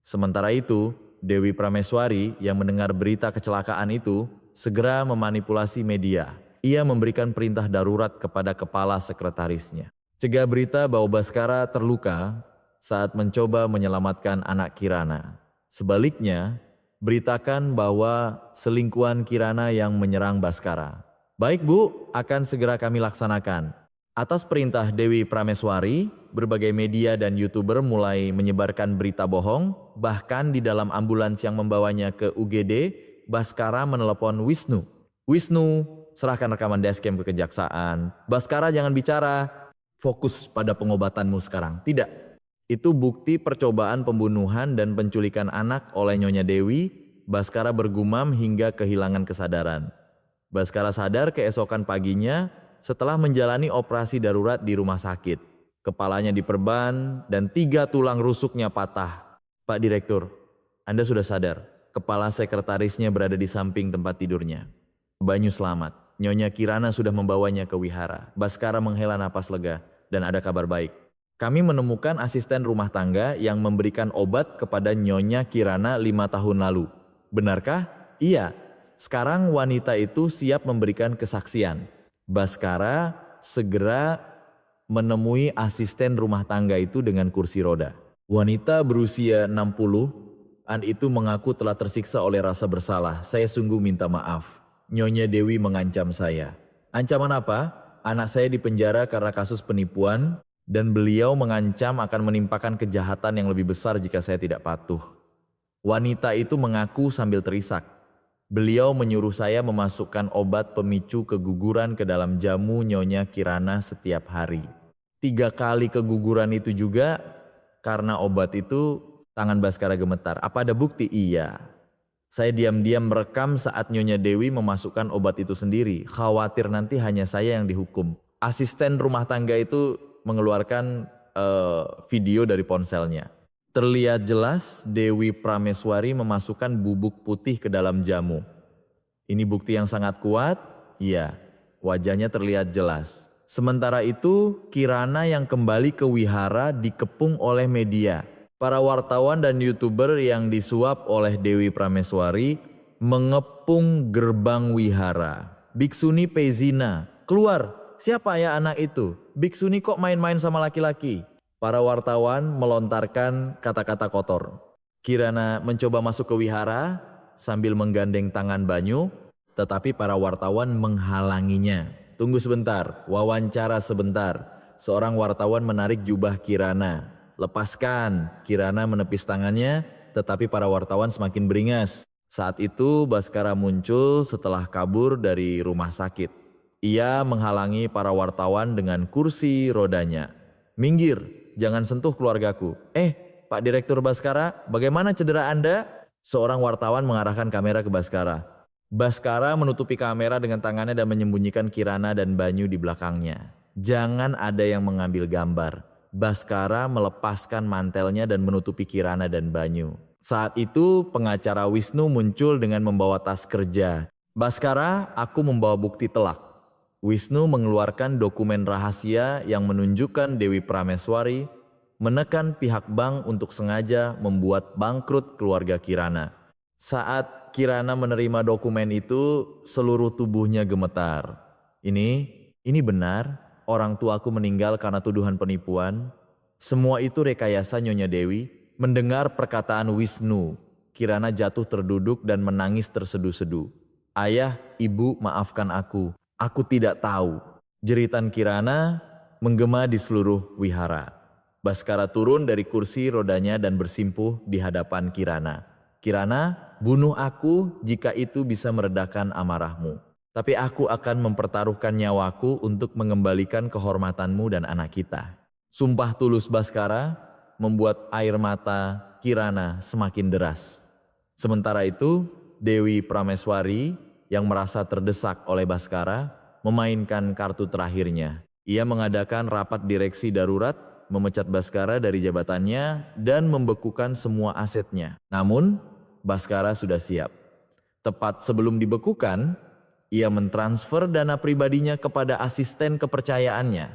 Sementara itu, Dewi Prameswari yang mendengar berita kecelakaan itu segera memanipulasi media. Ia memberikan perintah darurat kepada kepala sekretarisnya. Cegah berita bahwa Baskara terluka saat mencoba menyelamatkan anak Kirana. Sebaliknya, beritakan bahwa selingkuhan Kirana yang menyerang Baskara. "Baik Bu, akan segera kami laksanakan." Atas perintah Dewi Prameswari, berbagai media dan YouTuber mulai menyebarkan berita bohong. Bahkan di dalam ambulans yang membawanya ke UGD, Baskara menelepon Wisnu. "Wisnu, serahkan rekaman dashcam ke kejaksaan." "Baskara, jangan bicara. Fokus pada pengobatanmu sekarang." "Tidak." Itu bukti percobaan pembunuhan dan penculikan anak oleh Nyonya Dewi. Baskara bergumam hingga kehilangan kesadaran. Baskara sadar keesokan paginya setelah menjalani operasi darurat di rumah sakit. Kepalanya diperban dan 3 tulang rusuknya patah. "Pak Direktur, Anda sudah sadar." Kepala sekretarisnya berada di samping tempat tidurnya. "Banyu selamat. Nyonya Kirana sudah membawanya ke wihara." Baskara menghela napas lega. "Dan ada kabar baik." Kami menemukan asisten rumah tangga yang memberikan obat kepada Nyonya Kirana 5 tahun lalu. Benarkah? Iya. Sekarang wanita itu siap memberikan kesaksian. Baskara segera menemui asisten rumah tangga itu dengan kursi roda. Wanita berusia 60-an itu mengaku telah tersiksa oleh rasa bersalah. Saya sungguh minta maaf. Nyonya Dewi mengancam saya. Ancaman apa? Anak saya dipenjara karena kasus penipuan dan beliau mengancam akan menimpakan kejahatan yang lebih besar jika saya tidak patuh. Wanita itu mengaku sambil terisak. Beliau menyuruh saya memasukkan obat pemicu keguguran ke dalam jamu Nyonya Kirana setiap hari. 3 kali keguguran itu juga karena obat itu. Tangan Baskara gemetar. Apa ada bukti? Iya. Saya diam-diam merekam saat Nyonya Dewi memasukkan obat itu sendiri. Khawatir nanti hanya saya yang dihukum. Asisten rumah tangga itu mengeluarkan video dari ponselnya. Terlihat jelas Dewi Prameswari memasukkan bubuk putih ke dalam jamu. Ini bukti yang sangat kuat? Iya, wajahnya terlihat jelas. Sementara itu, Kirana yang kembali ke wihara dikepung oleh media. Para wartawan dan YouTuber yang disuap oleh Dewi Prameswari mengepung gerbang wihara. Biksuni Pezina, keluar! Siapa ya anak itu? Biksuni kok main-main sama laki-laki? Para wartawan melontarkan kata-kata kotor. Kirana mencoba masuk ke wihara sambil menggandeng tangan Banyu, tetapi para wartawan menghalanginya. Tunggu sebentar, wawancara sebentar. Seorang wartawan menarik jubah Kirana. Lepaskan. Kirana menepis tangannya, tetapi para wartawan semakin beringas. Saat itu Baskara muncul setelah kabur dari rumah sakit. Ia menghalangi para wartawan dengan kursi rodanya. Minggir, jangan sentuh keluargaku. Pak Direktur Baskara, bagaimana cedera Anda? Seorang wartawan mengarahkan kamera ke Baskara. Baskara menutupi kamera dengan tangannya dan menyembunyikan Kirana dan Banyu di belakangnya. Jangan ada yang mengambil gambar. Baskara melepaskan mantelnya dan menutupi Kirana dan Banyu. Saat itu pengacara Wisnu muncul dengan membawa tas kerja. Baskara, aku membawa bukti telak. Wisnu mengeluarkan dokumen rahasia yang menunjukkan Dewi Prameswari menekan pihak bank untuk sengaja membuat bangkrut keluarga Kirana. Saat Kirana menerima dokumen itu, seluruh tubuhnya gemetar. Ini benar, orang tuaku meninggal karena tuduhan penipuan. Semua itu rekayasa Nyonya Dewi. Mendengar perkataan Wisnu, Kirana jatuh terduduk dan menangis terseduh-seduh. Ayah, ibu, maafkan aku. Aku tidak tahu. Jeritan Kirana menggema di seluruh wihara. Baskara turun dari kursi rodanya dan bersimpuh di hadapan Kirana. Kirana, bunuh aku jika itu bisa meredakan amarahmu. Tapi aku akan mempertaruhkan nyawaku untuk mengembalikan kehormatanmu dan anak kita. Sumpah tulus Baskara membuat air mata Kirana semakin deras. Sementara itu, Dewi Prameswari yang merasa terdesak oleh Baskara memainkan kartu terakhirnya. Ia mengadakan rapat direksi darurat, memecat Baskara dari jabatannya dan membekukan semua asetnya. Namun, Baskara sudah siap. Tepat sebelum dibekukan, ia mentransfer dana pribadinya kepada asisten kepercayaannya.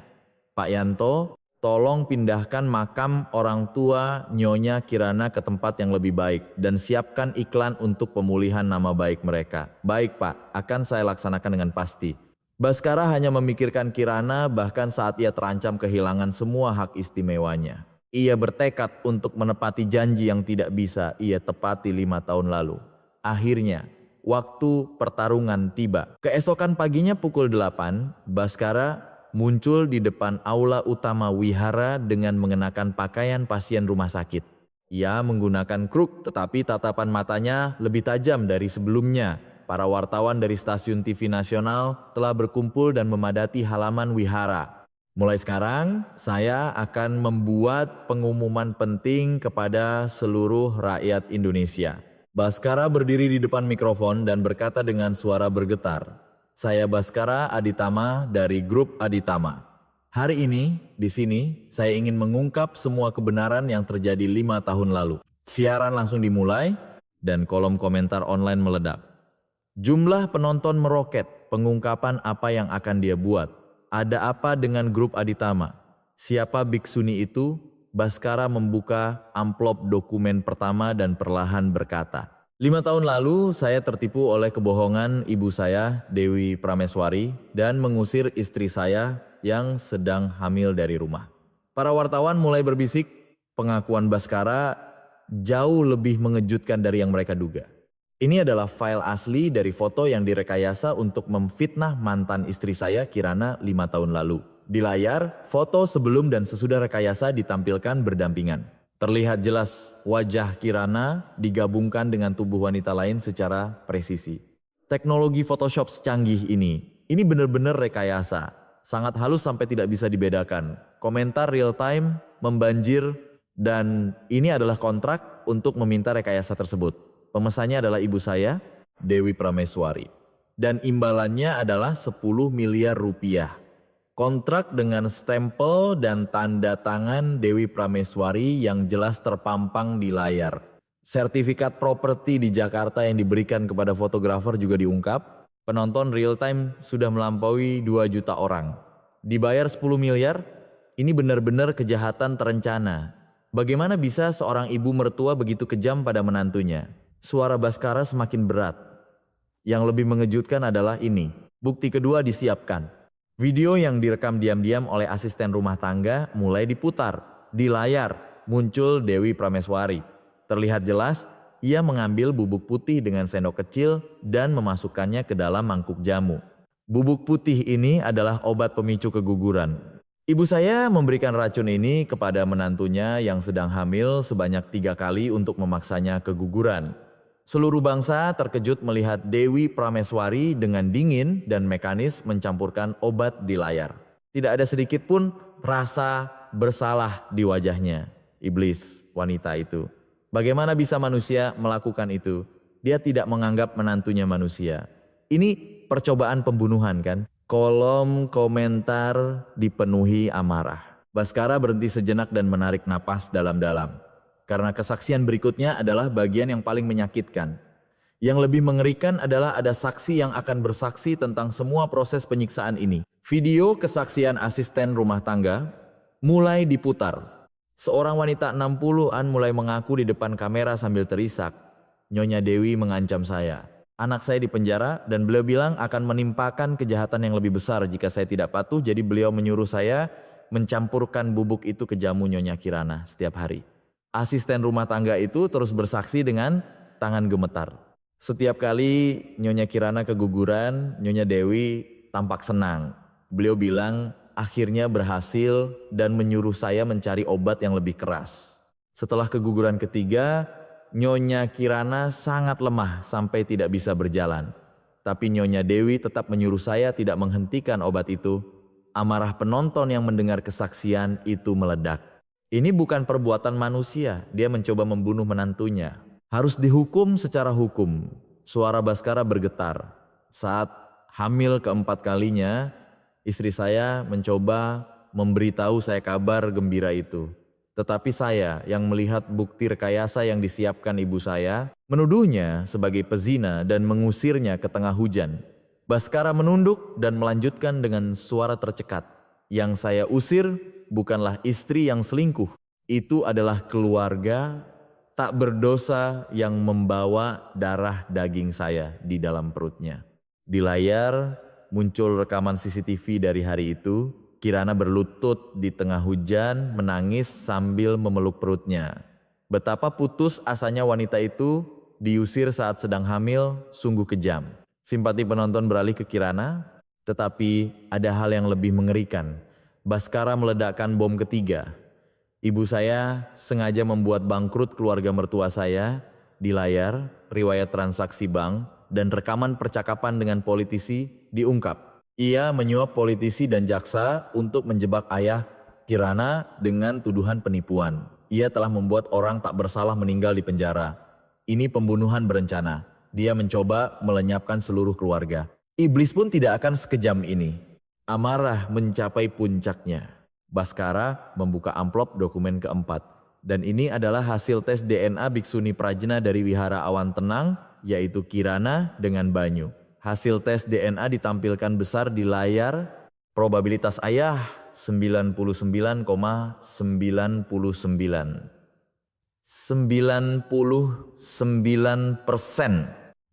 Pak Yanto, tolong pindahkan makam orang tua Nyonya Kirana ke tempat yang lebih baik dan siapkan iklan untuk pemulihan nama baik mereka. Baik Pak, akan saya laksanakan dengan pasti. Baskara hanya memikirkan Kirana bahkan saat ia terancam kehilangan semua hak istimewanya. Ia bertekad untuk menepati janji yang tidak bisa ia tepati 5 tahun lalu. Akhirnya, waktu pertarungan tiba. Keesokan paginya pukul 8, Baskara muncul di depan aula utama wihara dengan mengenakan pakaian pasien rumah sakit. Ia menggunakan kruk tetapi tatapan matanya lebih tajam dari sebelumnya. Para wartawan dari stasiun TV nasional telah berkumpul dan memadati halaman wihara. Mulai sekarang, saya akan membuat pengumuman penting kepada seluruh rakyat Indonesia. Baskara berdiri di depan mikrofon dan berkata dengan suara bergetar. Saya Baskara Aditama dari grup Aditama. Hari ini, di sini, saya ingin mengungkap semua kebenaran yang terjadi 5 tahun lalu. Siaran langsung dimulai dan kolom komentar online meledak. Jumlah penonton meroket, pengungkapan apa yang akan dia buat. Ada apa dengan grup Aditama? Siapa biksuni itu? Baskara membuka amplop dokumen pertama dan perlahan berkata, 5 tahun lalu saya tertipu oleh kebohongan ibu saya, Dewi Prameswari, dan mengusir istri saya yang sedang hamil dari rumah. Para wartawan mulai berbisik, pengakuan Baskara jauh lebih mengejutkan dari yang mereka duga. Ini adalah file asli dari foto yang direkayasa untuk memfitnah mantan istri saya Kirana 5 tahun lalu. Di layar, foto sebelum dan sesudah rekayasa ditampilkan berdampingan. Terlihat jelas wajah Kirana digabungkan dengan tubuh wanita lain secara presisi. Teknologi Photoshop secanggih ini benar-benar rekayasa. Sangat halus sampai tidak bisa dibedakan. Komentar real time, membanjir, dan ini adalah kontrak untuk meminta rekayasa tersebut. Pemesannya adalah ibu saya, Dewi Prameswari. Dan imbalannya adalah 10 miliar rupiah. Kontrak dengan stempel dan tanda tangan Dewi Prameswari yang jelas terpampang di layar. Sertifikat properti di Jakarta yang diberikan kepada fotografer juga diungkap. Penonton real time sudah melampaui 2 juta orang. Dibayar 10 miliar, ini benar-benar kejahatan terencana. Bagaimana bisa seorang ibu mertua begitu kejam pada menantunya? Suara Baskara semakin berat. Yang lebih mengejutkan adalah ini. Bukti kedua disiapkan. Video yang direkam diam-diam oleh asisten rumah tangga mulai diputar. Di layar muncul Dewi Prameswari. Terlihat jelas ia mengambil bubuk putih dengan sendok kecil dan memasukkannya ke dalam mangkuk jamu. Bubuk putih ini adalah obat pemicu keguguran. Ibu saya memberikan racun ini kepada menantunya yang sedang hamil sebanyak 3 kali untuk memaksanya keguguran. Seluruh bangsa terkejut melihat Dewi Prameswari dengan dingin dan mekanis mencampurkan obat di layar. Tidak ada sedikit pun rasa bersalah di wajahnya. Iblis wanita itu. Bagaimana bisa manusia melakukan itu? Dia tidak menganggap menantunya manusia. Ini percobaan pembunuhan kan? Kolom komentar dipenuhi amarah. Baskara berhenti sejenak dan menarik napas dalam-dalam. Karena kesaksian berikutnya adalah bagian yang paling menyakitkan. Yang lebih mengerikan adalah ada saksi yang akan bersaksi tentang semua proses penyiksaan ini. Video kesaksian asisten rumah tangga mulai diputar. Seorang wanita 60-an mulai mengaku di depan kamera sambil terisak. Nyonya Dewi mengancam saya. Anak saya dipenjara dan beliau bilang akan menimpakan kejahatan yang lebih besar jika saya tidak patuh. Jadi beliau menyuruh saya mencampurkan bubuk itu ke jamu Nyonya Kirana setiap hari. Asisten rumah tangga itu terus bersaksi dengan tangan gemetar. Setiap kali Nyonya Kirana keguguran, Nyonya Dewi tampak senang. Beliau bilang akhirnya berhasil dan menyuruh saya mencari obat yang lebih keras. Setelah keguguran ketiga, Nyonya Kirana sangat lemah sampai tidak bisa berjalan. Tapi Nyonya Dewi tetap menyuruh saya tidak menghentikan obat itu. Amarah penonton yang mendengar kesaksian itu meledak. Ini bukan perbuatan manusia, dia mencoba membunuh menantunya. Harus dihukum secara hukum. Suara Baskara bergetar. Saat hamil keempat kalinya, istri saya mencoba memberitahu saya kabar gembira itu. Tetapi saya yang melihat bukti rekayasa yang disiapkan ibu saya, menuduhnya sebagai pezina dan mengusirnya ke tengah hujan. Baskara menunduk dan melanjutkan dengan suara tercekat. Yang saya usir bukanlah istri yang selingkuh. Itu adalah keluarga tak berdosa yang membawa darah daging saya di dalam perutnya. Di layar muncul rekaman CCTV dari hari itu. Kirana berlutut di tengah hujan menangis sambil memeluk perutnya. Betapa putus asanya wanita itu diusir saat sedang hamil sungguh kejam. Simpati penonton beralih ke Kirana, tetapi ada hal yang lebih mengerikan. Baskara meledakkan bom ketiga. Ibu saya sengaja membuat bangkrut keluarga mertua saya. Di layar, riwayat transaksi bank dan rekaman percakapan dengan politisi diungkap. Ia menyuap politisi dan jaksa untuk menjebak ayah Kirana dengan tuduhan penipuan. Ia telah membuat orang tak bersalah meninggal di penjara. Ini pembunuhan berencana. Dia mencoba melenyapkan seluruh keluarga. Iblis pun tidak akan sekejam ini. Amarah mencapai puncaknya. Baskara membuka amplop dokumen keempat. Dan ini adalah hasil tes DNA Biksuni Prajna dari Wihara Awan Tenang, yaitu Kirana dengan Banyu. Hasil tes DNA ditampilkan besar di layar. Probabilitas ayah 99,99%.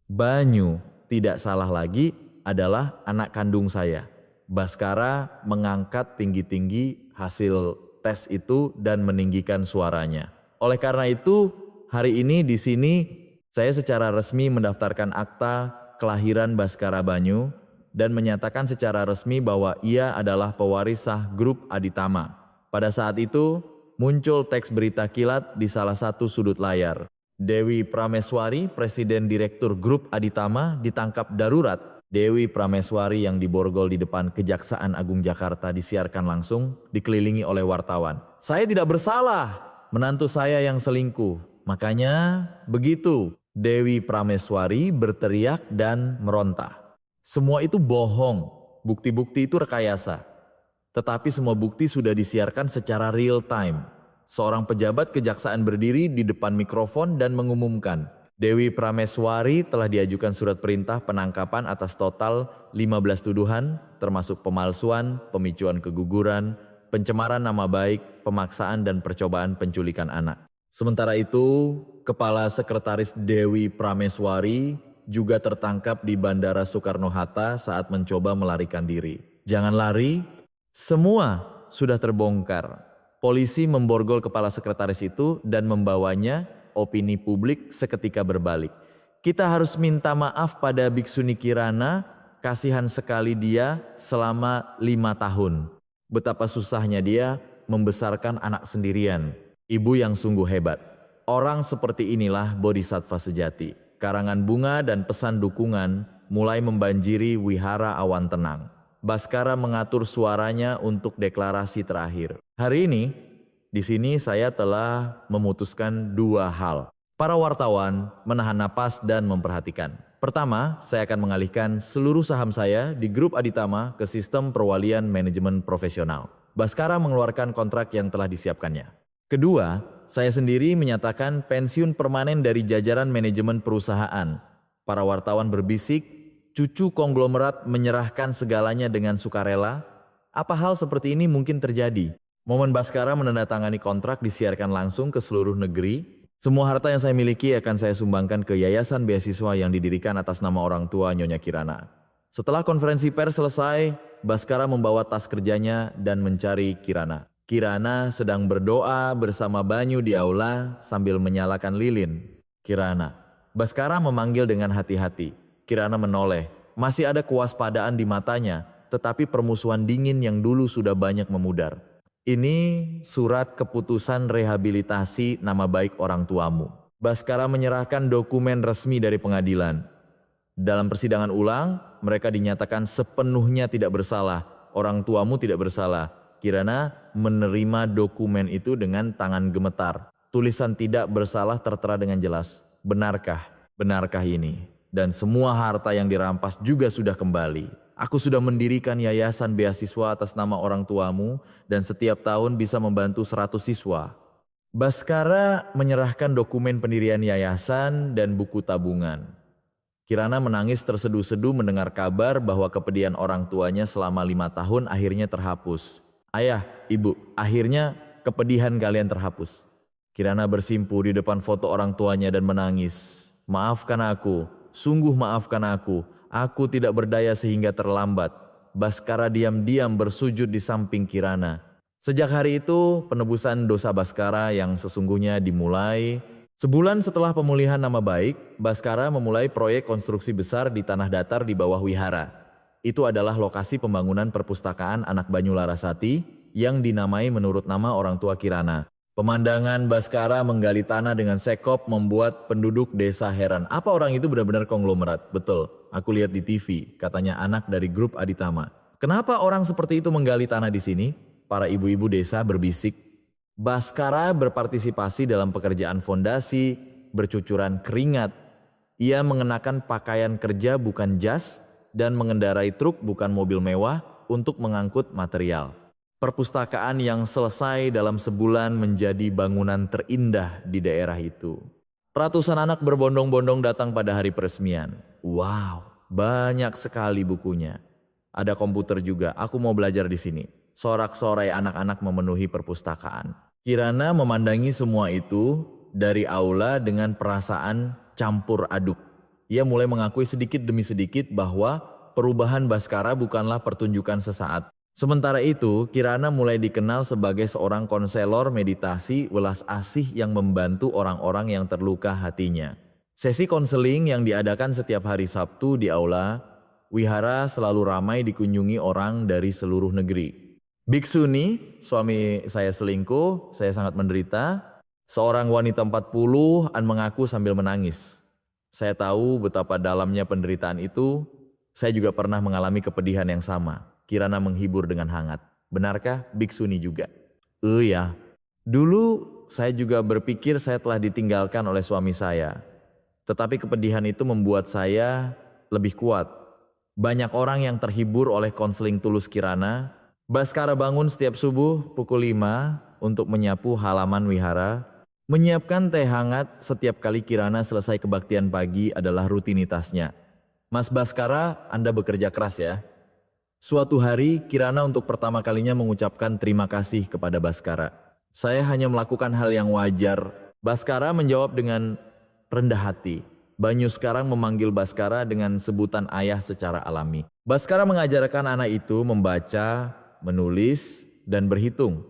Banyu, tidak salah lagi, adalah anak kandung saya. Baskara mengangkat tinggi-tinggi hasil tes itu dan meninggikan suaranya. Oleh karena itu, hari ini di sini saya secara resmi mendaftarkan akta kelahiran Baskara Banyu dan menyatakan secara resmi bahwa ia adalah pewaris sah grup Aditama. Pada saat itu, muncul teks berita kilat di salah satu sudut layar. Dewi Prameswari, Presiden Direktur Grup Aditama, ditangkap darurat. Dewi Prameswari yang diborgol di depan Kejaksaan Agung Jakarta disiarkan langsung, dikelilingi oleh wartawan. Saya tidak bersalah, menantu saya yang selingkuh. Makanya begitu, Dewi Prameswari berteriak dan meronta. Semua itu bohong, bukti-bukti itu rekayasa. Tetapi semua bukti sudah disiarkan secara real time. Seorang pejabat kejaksaan berdiri di depan mikrofon dan mengumumkan, Dewi Prameswari telah diajukan surat perintah penangkapan atas total 15 tuduhan, termasuk pemalsuan, pemicuan keguguran, pencemaran nama baik, pemaksaan dan percobaan penculikan anak. Sementara itu, Kepala Sekretaris Dewi Prameswari juga tertangkap di Bandara Soekarno-Hatta saat mencoba melarikan diri. Jangan lari, semua sudah terbongkar. Polisi memborgol kepala sekretaris itu dan membawanya, opini publik seketika berbalik. Kita harus minta maaf pada Biksuni Kirana, kasihan sekali dia selama 5 tahun. Betapa susahnya dia membesarkan anak sendirian. Ibu yang sungguh hebat. Orang seperti inilah bodhisattva sejati. Karangan bunga dan pesan dukungan mulai membanjiri wihara awan tenang. Baskara mengatur suaranya untuk deklarasi terakhir. Hari ini, di sini saya telah memutuskan 2 hal. Para wartawan menahan napas dan memperhatikan. Pertama, saya akan mengalihkan seluruh saham saya di grup Aditama ke sistem perwalian manajemen profesional. Baskara mengeluarkan kontrak yang telah disiapkannya. Kedua, saya sendiri menyatakan pensiun permanen dari jajaran manajemen perusahaan. Para wartawan berbisik, cucu konglomerat menyerahkan segalanya dengan sukarela. Apa hal seperti ini mungkin terjadi? Momen Baskara menandatangani kontrak disiarkan langsung ke seluruh negeri. Semua harta yang saya miliki akan saya sumbangkan ke yayasan beasiswa yang didirikan atas nama orang tua Nyonya Kirana. Setelah konferensi pers selesai, Baskara membawa tas kerjanya dan mencari Kirana. Kirana sedang berdoa bersama Banyu di aula sambil menyalakan lilin. Kirana. Baskara memanggil dengan hati-hati. Kirana menoleh. Masih ada kewaspadaan di matanya, tetapi permusuhan dingin yang dulu sudah banyak memudar. Ini surat keputusan rehabilitasi nama baik orang tuamu. Baskara menyerahkan dokumen resmi dari pengadilan. Dalam persidangan ulang, mereka dinyatakan sepenuhnya tidak bersalah. Orang tuamu tidak bersalah. Kirana menerima dokumen itu dengan tangan gemetar. Tulisan tidak bersalah tertera dengan jelas. Benarkah? Benarkah ini? Dan semua harta yang dirampas juga sudah kembali. Aku sudah mendirikan yayasan beasiswa atas nama orang tuamu dan setiap tahun bisa membantu 100 siswa. Baskara menyerahkan dokumen pendirian yayasan dan buku tabungan. Kirana menangis terseduh-seduh mendengar kabar bahwa kepedihan orang tuanya selama 5 tahun akhirnya terhapus. Ayah, ibu, akhirnya kepedihan kalian terhapus. Kirana bersimpu di depan foto orang tuanya dan menangis. Maafkan aku. Sungguh maafkan aku tidak berdaya sehingga terlambat. Baskara diam-diam bersujud di samping Kirana. Sejak hari itu, penebusan dosa Baskara yang sesungguhnya dimulai. Sebulan setelah pemulihan nama baik, Baskara memulai proyek konstruksi besar di tanah datar di bawah wihara. Itu adalah lokasi pembangunan perpustakaan anak Banyu Larasati yang dinamai menurut nama orang tua Kirana. Pemandangan Baskara menggali tanah dengan sekop membuat penduduk desa heran. Apa orang itu benar-benar konglomerat? Betul, aku lihat di TV, katanya anak dari grup Aditama. Kenapa orang seperti itu menggali tanah di sini? Para ibu-ibu desa berbisik. Baskara berpartisipasi dalam pekerjaan fondasi, bercucuran keringat. Ia mengenakan pakaian kerja bukan jas dan mengendarai truk bukan mobil mewah untuk mengangkut material. Perpustakaan yang selesai dalam sebulan menjadi bangunan terindah di daerah itu. Ratusan anak berbondong-bondong datang pada hari peresmian. Wow, banyak sekali bukunya. Ada komputer juga, aku mau belajar di sini. Sorak-sorai anak-anak memenuhi perpustakaan. Kirana memandangi semua itu dari aula dengan perasaan campur aduk. Ia mulai mengakui sedikit demi sedikit bahwa perubahan Baskara bukanlah pertunjukan sesaat. Sementara itu, Kirana mulai dikenal sebagai seorang konselor meditasi welas asih yang membantu orang-orang yang terluka hatinya. Sesi konseling yang diadakan setiap hari Sabtu di aula wihara selalu ramai dikunjungi orang dari seluruh negeri. Biksuni, suami saya selingkuh, saya sangat menderita. Seorang wanita 40-an mengaku sambil menangis. Saya tahu betapa dalamnya penderitaan itu. Saya juga pernah mengalami kepedihan yang sama. Kirana menghibur dengan hangat. Benarkah Biksuni juga? Ya. Dulu saya juga berpikir saya telah ditinggalkan oleh suami saya. Tetapi kepedihan itu membuat saya lebih kuat. Banyak orang yang terhibur oleh konseling tulus Kirana. Baskara bangun setiap subuh pukul 5 untuk menyapu halaman wihara. Menyiapkan teh hangat setiap kali Kirana selesai kebaktian pagi adalah rutinitasnya. Mas Baskara, Anda bekerja keras ya. Suatu hari, Kirana untuk pertama kalinya mengucapkan terima kasih kepada Baskara. Saya hanya melakukan hal yang wajar. Baskara menjawab dengan rendah hati. Banyu sekarang memanggil Baskara dengan sebutan ayah secara alami. Baskara mengajarkan anak itu membaca, menulis, dan berhitung.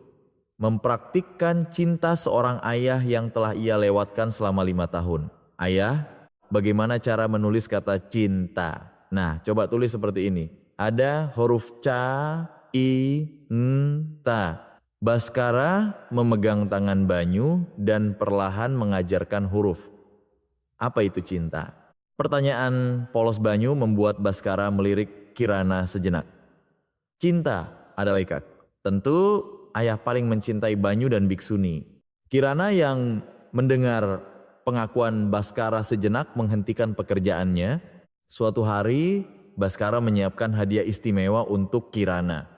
Mempraktikkan cinta seorang ayah yang telah ia lewatkan selama 5 tahun. Ayah, bagaimana cara menulis kata cinta? Nah, coba tulis seperti ini. Ada huruf ca, i, n, ta. Baskara memegang tangan Banyu dan perlahan mengajarkan huruf. Apa itu cinta? Pertanyaan polos Banyu membuat Baskara melirik Kirana sejenak. Cinta adalah ikat. Tentu ayah paling mencintai Banyu dan Biksuni. Kirana yang mendengar pengakuan Baskara sejenak menghentikan pekerjaannya. Suatu hari Baskara menyiapkan hadiah istimewa untuk Kirana.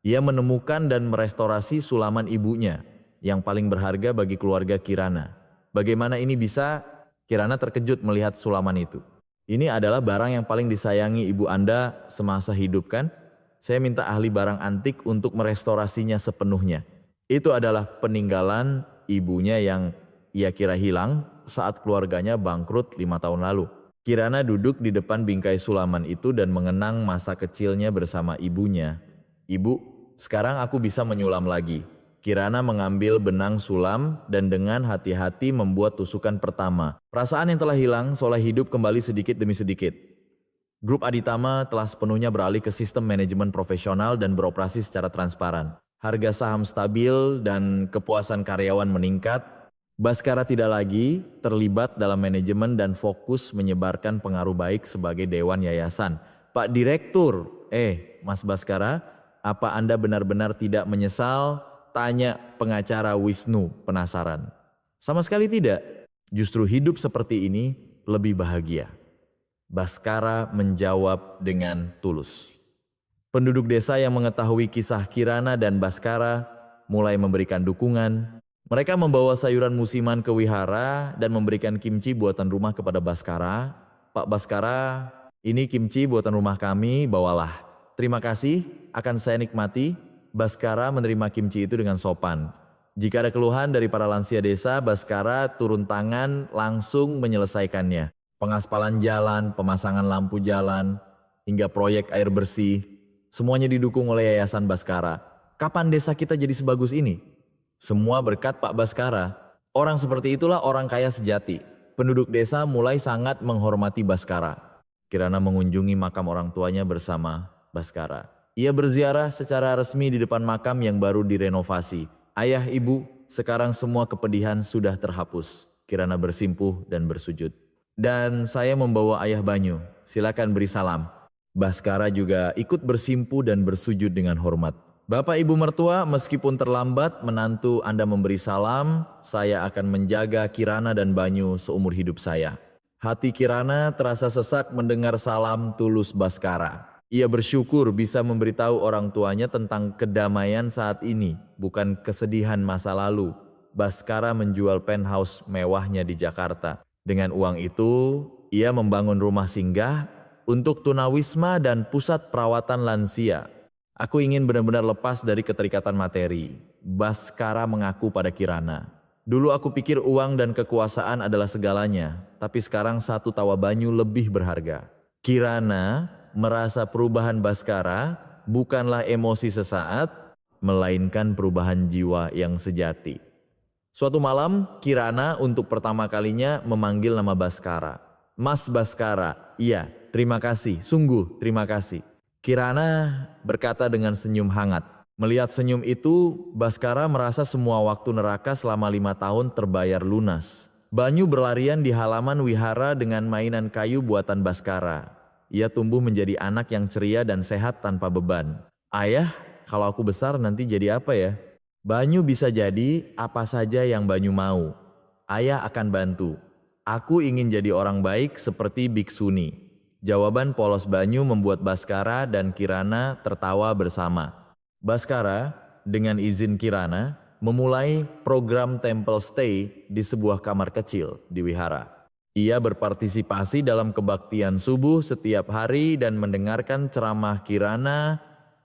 Ia menemukan dan merestorasi sulaman ibunya yang paling berharga bagi keluarga Kirana. Bagaimana ini bisa? Kirana terkejut melihat sulaman itu. Ini adalah barang yang paling disayangi ibu Anda semasa hidup kan? Saya minta ahli barang antik untuk merestorasinya sepenuhnya. Itu adalah peninggalan ibunya yang ia kira hilang saat keluarganya bangkrut 5 tahun lalu. Kirana duduk di depan bingkai sulaman itu dan mengenang masa kecilnya bersama ibunya. Ibu, sekarang aku bisa menyulam lagi. Kirana mengambil benang sulam dan dengan hati-hati membuat tusukan pertama. Perasaan yang telah hilang seolah hidup kembali sedikit demi sedikit. Grup Aditama telah sepenuhnya beralih ke sistem manajemen profesional dan beroperasi secara transparan. Harga saham stabil dan kepuasan karyawan meningkat. Baskara tidak lagi terlibat dalam manajemen dan fokus menyebarkan pengaruh baik sebagai dewan yayasan. Pak Direktur, Mas Baskara, apa Anda benar-benar tidak menyesal? Tanya pengacara Wisnu penasaran. Sama sekali tidak. Justru hidup seperti ini lebih bahagia. Baskara menjawab dengan tulus. Penduduk desa yang mengetahui kisah Kirana dan Baskara mulai memberikan dukungan. Mereka membawa sayuran musiman ke wihara dan memberikan kimchi buatan rumah kepada Baskara. Pak Baskara, ini kimchi buatan rumah kami, bawalah. Terima kasih, akan saya nikmati. Baskara menerima kimchi itu dengan sopan. Jika ada keluhan dari para lansia desa, Baskara turun tangan langsung menyelesaikannya. Pengaspalan jalan, pemasangan lampu jalan, hingga proyek air bersih, semuanya didukung oleh Yayasan Baskara. Kapan desa kita jadi sebagus ini? Semua berkat Pak Baskara. Orang seperti itulah orang kaya sejati. Penduduk desa mulai sangat menghormati Baskara. Kirana mengunjungi makam orang tuanya bersama Baskara. Ia berziarah secara resmi di depan makam yang baru direnovasi. Ayah, ibu, sekarang semua kepedihan sudah terhapus. Kirana bersimpuh dan bersujud. Dan saya membawa ayah Banyu. Silakan beri salam. Baskara juga ikut bersimpuh dan bersujud dengan hormat. Bapak Ibu mertua, meskipun terlambat menantu Anda memberi salam, saya akan menjaga Kirana dan Banyu seumur hidup saya. Hati Kirana terasa sesak mendengar salam tulus Baskara. Ia bersyukur bisa memberitahu orang tuanya tentang kedamaian saat ini, bukan kesedihan masa lalu. Baskara menjual penthouse mewahnya di Jakarta. Dengan uang itu, ia membangun rumah singgah untuk tunawisma dan pusat perawatan lansia. Aku ingin benar-benar lepas dari keterikatan materi. Baskara mengaku pada Kirana. Dulu aku pikir uang dan kekuasaan adalah segalanya, tapi sekarang satu tawa banyu lebih berharga. Kirana merasa perubahan Baskara bukanlah emosi sesaat, melainkan perubahan jiwa yang sejati. Suatu malam, Kirana untuk pertama kalinya memanggil nama Baskara. Mas Baskara, iya, terima kasih, sungguh terima kasih. Kirana berkata dengan senyum hangat. Melihat senyum itu, Baskara merasa semua waktu neraka selama 5 tahun terbayar lunas. Banyu berlarian di halaman wihara dengan mainan kayu buatan Baskara. Ia tumbuh menjadi anak yang ceria dan sehat tanpa beban. Ayah, kalau aku besar nanti jadi apa ya? Banyu bisa jadi apa saja yang Banyu mau. Ayah akan bantu. Aku ingin jadi orang baik seperti Biksuni. Jawaban polos Banyu membuat Baskara dan Kirana tertawa bersama. Baskara, dengan izin Kirana, memulai program Temple Stay di sebuah kamar kecil di wihara. Ia berpartisipasi dalam kebaktian subuh setiap hari dan mendengarkan ceramah Kirana,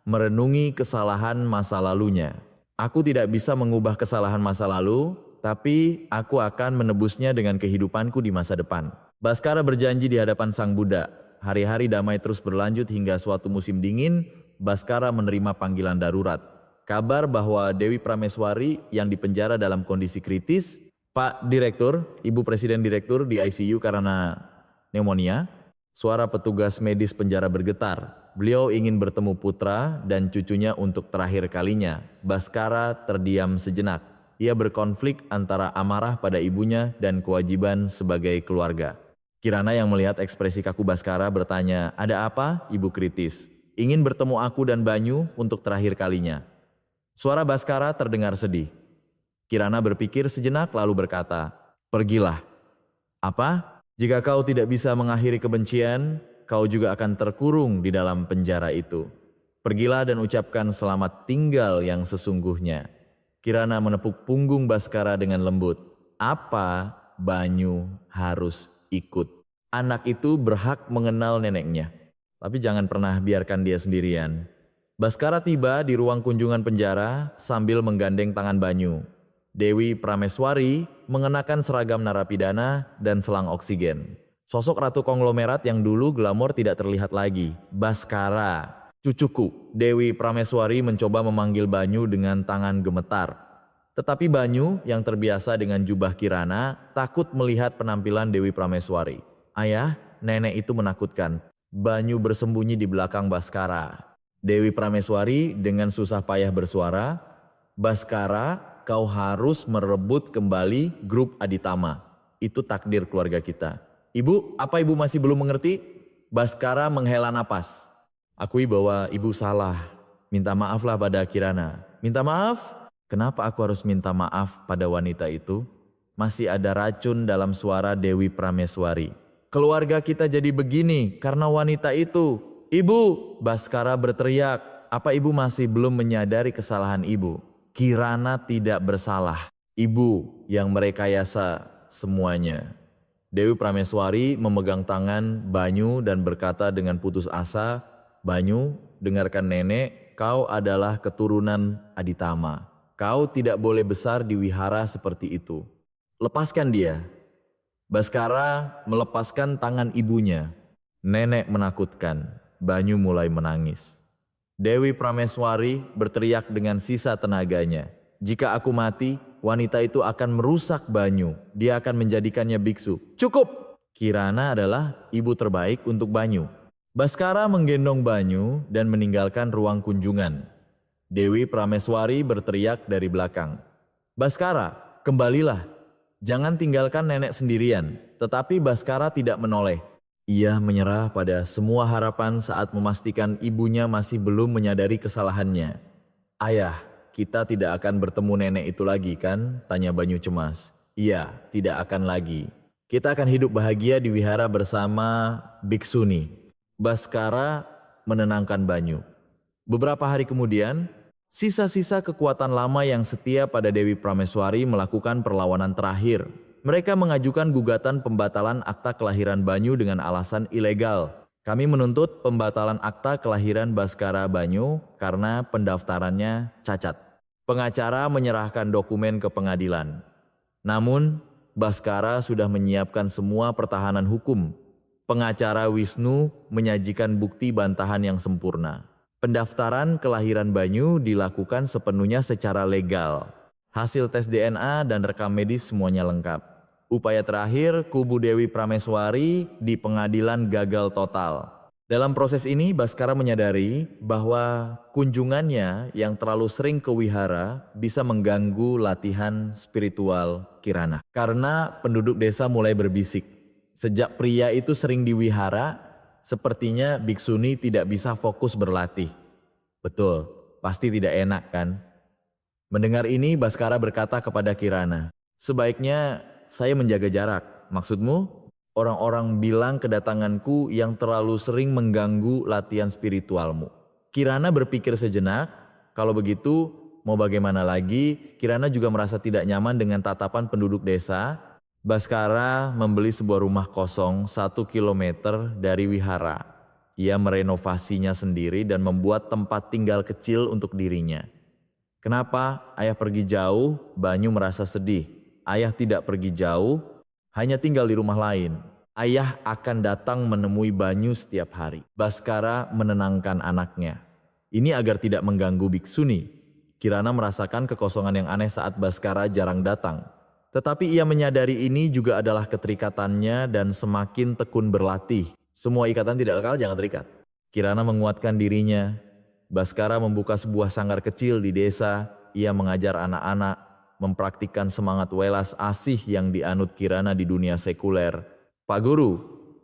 merenungi kesalahan masa lalunya. Aku tidak bisa mengubah kesalahan masa lalu, tapi aku akan menebusnya dengan kehidupanku di masa depan. Baskara berjanji di hadapan Sang Buddha. Hari-hari damai terus berlanjut hingga suatu musim dingin, Baskara menerima panggilan darurat. Kabar bahwa Dewi Prameswari yang dipenjara dalam kondisi kritis, Pak Direktur, Ibu Presiden Direktur di ICU karena pneumonia. Suara petugas medis penjara bergetar. Beliau ingin bertemu putra dan cucunya untuk terakhir kalinya. Baskara terdiam sejenak. Ia berkonflik antara amarah pada ibunya dan kewajiban sebagai keluarga. Kirana yang melihat ekspresi kaku Baskara bertanya, "Ada apa, Ibu kritis?" "Ingin bertemu aku dan Banyu untuk terakhir kalinya." Suara Baskara terdengar sedih. Kirana berpikir sejenak lalu berkata, "Pergilah." "Apa? Jika kau tidak bisa mengakhiri kebencian, kau juga akan terkurung di dalam penjara itu. Pergilah dan ucapkan selamat tinggal yang sesungguhnya." Kirana menepuk punggung Baskara dengan lembut. "Apa Banyu harus ikut? Anak itu berhak mengenal neneknya. Tapi jangan pernah biarkan dia sendirian." Baskara tiba di ruang kunjungan penjara sambil menggandeng tangan Banyu. Dewi Prameswari mengenakan seragam narapidana dan selang oksigen. Sosok ratu konglomerat yang dulu glamor tidak terlihat lagi. "Baskara, cucuku." Dewi Prameswari mencoba memanggil Banyu dengan tangan gemetar. Tetapi Banyu yang terbiasa dengan jubah Kirana takut melihat penampilan Dewi Prameswari. "Ayah, nenek itu menakutkan." Banyu bersembunyi di belakang Baskara. Dewi Prameswari dengan susah payah bersuara, "Baskara, kau harus merebut kembali grup Aditama. Itu takdir keluarga kita." "Ibu, apa ibu masih belum mengerti?" Baskara menghela napas. "Akui bahwa ibu salah. Minta maaflah pada Kirana." "Minta maaf? Kenapa aku harus minta maaf pada wanita itu?" Masih ada racun dalam suara Dewi Prameswari. "Keluarga kita jadi begini karena wanita itu." "Ibu!" Baskara berteriak. "Apa ibu masih belum menyadari kesalahan ibu? Kirana tidak bersalah. Ibu yang merekayasa semuanya." Dewi Prameswari memegang tangan Banyu dan berkata dengan putus asa, "Banyu, dengarkan nenek, kau adalah keturunan Aditama. Kau tidak boleh besar di wihara seperti itu. Lepaskan dia." Baskara melepaskan tangan ibunya. Nenek menakutkan. Banyu mulai menangis. Dewi Prameswari berteriak dengan sisa tenaganya, "Jika aku mati, wanita itu akan merusak Banyu. Dia akan menjadikannya biksu." "Cukup!" Kirana adalah ibu terbaik untuk Banyu. Baskara menggendong Banyu dan meninggalkan ruang kunjungan. Dewi Prameswari berteriak dari belakang, "Baskara, kembalilah. Jangan tinggalkan nenek sendirian." Tetapi Baskara tidak menoleh. Ia menyerah pada semua harapan saat memastikan ibunya masih belum menyadari kesalahannya. "Ayah, kita tidak akan bertemu nenek itu lagi kan?" tanya Banyu cemas. "Iya, tidak akan lagi. Kita akan hidup bahagia di wihara bersama Biksuni." Baskara menenangkan Banyu. Beberapa hari kemudian, sisa-sisa kekuatan lama yang setia pada Dewi Prameswari melakukan perlawanan terakhir. Mereka mengajukan gugatan pembatalan akta kelahiran Banyu dengan alasan ilegal. Kami menuntut pembatalan akta kelahiran Baskara Banyu karena pendaftarannya cacat. Pengacara menyerahkan dokumen ke pengadilan. Namun, Baskara sudah menyiapkan semua pertahanan hukum. Pengacara Wisnu menyajikan bukti bantahan yang sempurna. Pendaftaran kelahiran Banyu dilakukan sepenuhnya secara legal. Hasil tes DNA dan rekam medis semuanya lengkap. Upaya terakhir, kubu Dewi Prameswari di pengadilan gagal total. Dalam proses ini, Baskara menyadari bahwa kunjungannya yang terlalu sering ke wihara bisa mengganggu latihan spiritual Kirana. Karena penduduk desa mulai berbisik, sejak pria itu sering di wihara, sepertinya biksuni tidak bisa fokus berlatih. Betul, pasti tidak enak kan? Mendengar ini, Baskara berkata kepada Kirana, "Sebaiknya saya menjaga jarak. Maksudmu?" "Orang-orang bilang kedatanganku yang terlalu sering mengganggu latihan spiritualmu." Kirana berpikir sejenak, kalau begitu mau bagaimana lagi? Kirana juga merasa tidak nyaman dengan tatapan penduduk desa. Baskara membeli sebuah rumah kosong 1 kilometer dari wihara. Ia merenovasinya sendiri dan membuat tempat tinggal kecil untuk dirinya. Kenapa ayah pergi jauh? Banyu merasa sedih. Ayah tidak pergi jauh, hanya tinggal di rumah lain. Ayah akan datang menemui Banyu setiap hari. Baskara menenangkan anaknya. Ini agar tidak mengganggu biksuni. Kirana merasakan kekosongan yang aneh saat Baskara jarang datang. Tetapi ia menyadari ini juga adalah keterikatannya dan semakin tekun berlatih. Semua ikatan tidak kekal, jangan terikat. Kirana menguatkan dirinya. Baskara membuka sebuah sanggar kecil di desa. Ia mengajar anak-anak, mempraktikkan semangat welas asih yang dianut Kirana di dunia sekuler. "Pak Guru,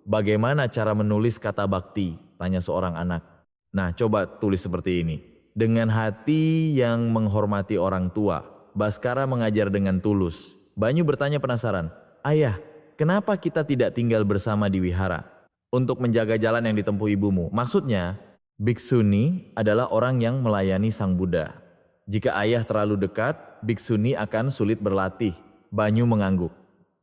bagaimana cara menulis kata bakti?" tanya seorang anak. "Nah, coba tulis seperti ini. Dengan hati yang menghormati orang tua." Baskara mengajar dengan tulus. Banyu bertanya penasaran, "Ayah, kenapa kita tidak tinggal bersama di wihara?" "Untuk menjaga jalan yang ditempuh ibumu." "Maksudnya, biksuni adalah orang yang melayani Sang Buddha. Jika ayah terlalu dekat, biksuni akan sulit berlatih." Banyu mengangguk.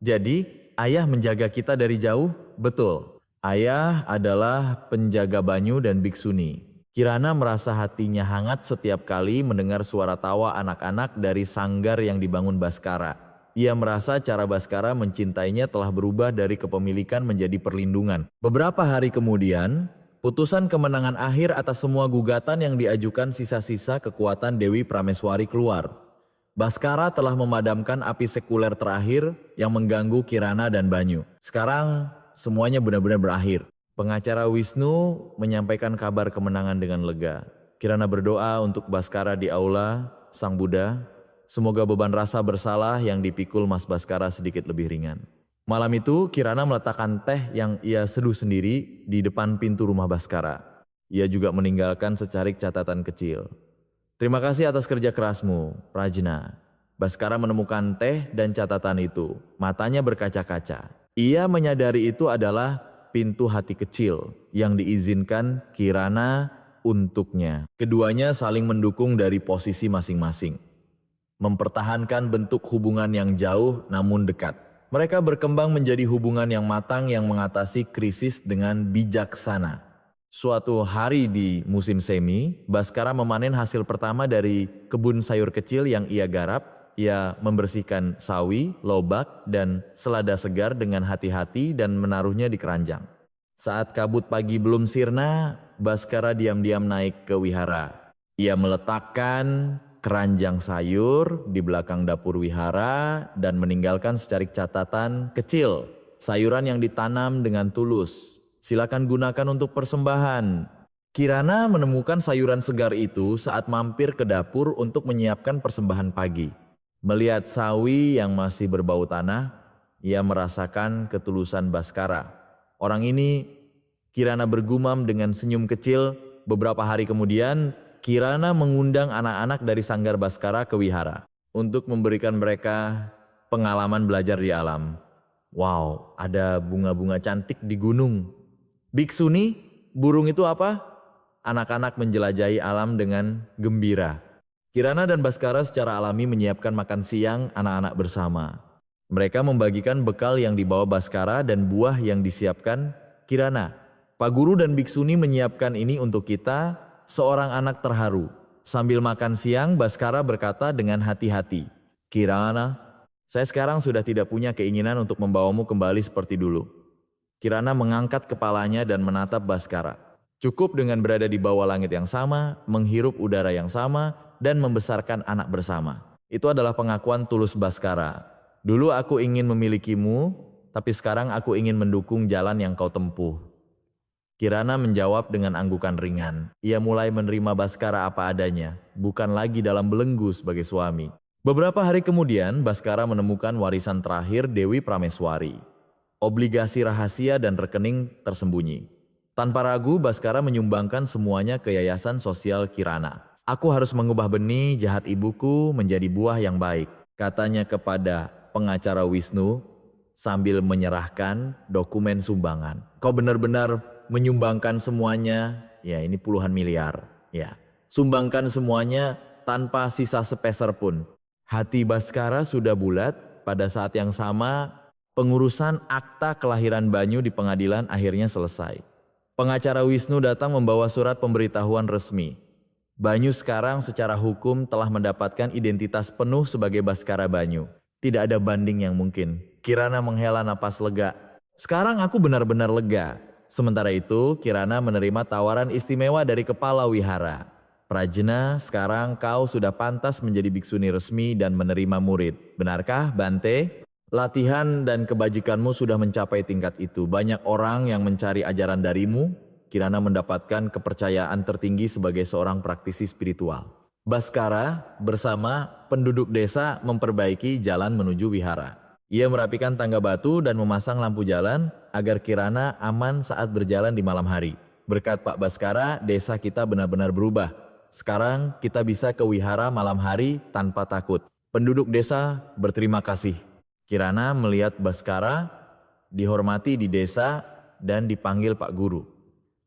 "Jadi, ayah menjaga kita dari jauh?" "Betul. Ayah adalah penjaga Banyu dan biksuni." Kirana merasa hatinya hangat setiap kali mendengar suara tawa anak-anak dari sanggar yang dibangun Baskara. Ia merasa cara Baskara mencintainya telah berubah dari kepemilikan menjadi perlindungan. Beberapa hari kemudian, putusan kemenangan akhir atas semua gugatan yang diajukan sisa-sisa kekuatan Dewi Prameswari keluar. Baskara telah memadamkan api sekuler terakhir yang mengganggu Kirana dan Banyu. Sekarang semuanya benar-benar berakhir. Pengacara Wisnu menyampaikan kabar kemenangan dengan lega. Kirana berdoa untuk Baskara di aula Sang Buddha. Semoga beban rasa bersalah yang dipikul Mas Baskara sedikit lebih ringan. Malam itu Kirana meletakkan teh yang ia seduh sendiri di depan pintu rumah Baskara. Ia juga meninggalkan secarik catatan kecil. "Terima kasih atas kerja kerasmu, Prajna." Baskara menemukan teh dan catatan itu. Matanya berkaca-kaca. Ia menyadari itu adalah pintu hati kecil yang diizinkan Kirana untuknya. Keduanya saling mendukung dari posisi masing-masing, mempertahankan bentuk hubungan yang jauh namun dekat. Mereka berkembang menjadi hubungan yang matang yang mengatasi krisis dengan bijaksana. Suatu hari di musim semi, Baskara memanen hasil pertama dari kebun sayur kecil yang ia garap. Ia membersihkan sawi, lobak, dan selada segar dengan hati-hati dan menaruhnya di keranjang. Saat kabut pagi belum sirna, Baskara diam-diam naik ke wihara. Ia meletakkan keranjang sayur di belakang dapur wihara dan meninggalkan secarik catatan kecil. "Sayuran yang ditanam dengan tulus. Silakan gunakan untuk persembahan." Kirana menemukan sayuran segar itu saat mampir ke dapur untuk menyiapkan persembahan pagi. Melihat sawi yang masih berbau tanah, ia merasakan ketulusan Baskara. Orang ini, Kirana bergumam dengan senyum kecil. Beberapa hari kemudian, Kirana mengundang anak-anak dari sanggar Baskara ke wihara untuk memberikan mereka pengalaman belajar di alam. Wow, ada bunga-bunga cantik di gunung. "Biksuni, burung itu apa?" Anak-anak menjelajahi alam dengan gembira. Kirana dan Baskara secara alami menyiapkan makan siang anak-anak bersama. Mereka membagikan bekal yang dibawa Baskara dan buah yang disiapkan Kirana. Pak Guru dan Biksuni menyiapkan ini untuk kita, seorang anak terharu. Sambil makan siang, Baskara berkata dengan hati-hati, Kirana, saya sekarang sudah tidak punya keinginan untuk membawamu kembali seperti dulu. Kirana mengangkat kepalanya dan menatap Baskara. Cukup dengan berada di bawah langit yang sama, menghirup udara yang sama, dan membesarkan anak bersama. Itu adalah pengakuan tulus Baskara. Dulu aku ingin memilikimu, tapi sekarang aku ingin mendukung jalan yang kau tempuh. Kirana menjawab dengan anggukan ringan. Ia mulai menerima Baskara apa adanya, bukan lagi dalam belenggu sebagai suami. Beberapa hari kemudian, Baskara menemukan warisan terakhir Dewi Prameswari. Obligasi rahasia dan rekening tersembunyi. Tanpa ragu, Baskara menyumbangkan semuanya ke Yayasan Sosial Kirana. Aku harus mengubah benih jahat ibuku menjadi buah yang baik, katanya kepada pengacara Wisnu sambil menyerahkan dokumen sumbangan. Kau benar-benar menyumbangkan semuanya, ya ini puluhan miliar, ya. Sumbangkan semuanya tanpa sisa sepeser pun. Hati Baskara sudah bulat. Pada saat yang sama, pengurusan akta kelahiran Banyu di pengadilan akhirnya selesai. Pengacara Wisnu datang membawa surat pemberitahuan resmi. Banyu sekarang secara hukum telah mendapatkan identitas penuh sebagai Baskara Banyu. Tidak ada banding yang mungkin. Kirana menghela napas lega. Sekarang aku benar-benar lega. Sementara itu, Kirana menerima tawaran istimewa dari kepala wihara. Prajna, sekarang kau sudah pantas menjadi biksuni resmi dan menerima murid. Benarkah, Bante? Latihan dan kebajikanmu sudah mencapai tingkat itu. Banyak orang yang mencari ajaran darimu. Kirana mendapatkan kepercayaan tertinggi sebagai seorang praktisi spiritual. Baskara bersama penduduk desa memperbaiki jalan menuju wihara. Ia merapikan tangga batu dan memasang lampu jalan agar Kirana aman saat berjalan di malam hari. Berkat Pak Baskara, desa kita benar-benar berubah. Sekarang kita bisa ke wihara malam hari tanpa takut. Penduduk desa berterima kasih. Kirana melihat Baskara dihormati di desa dan dipanggil Pak Guru.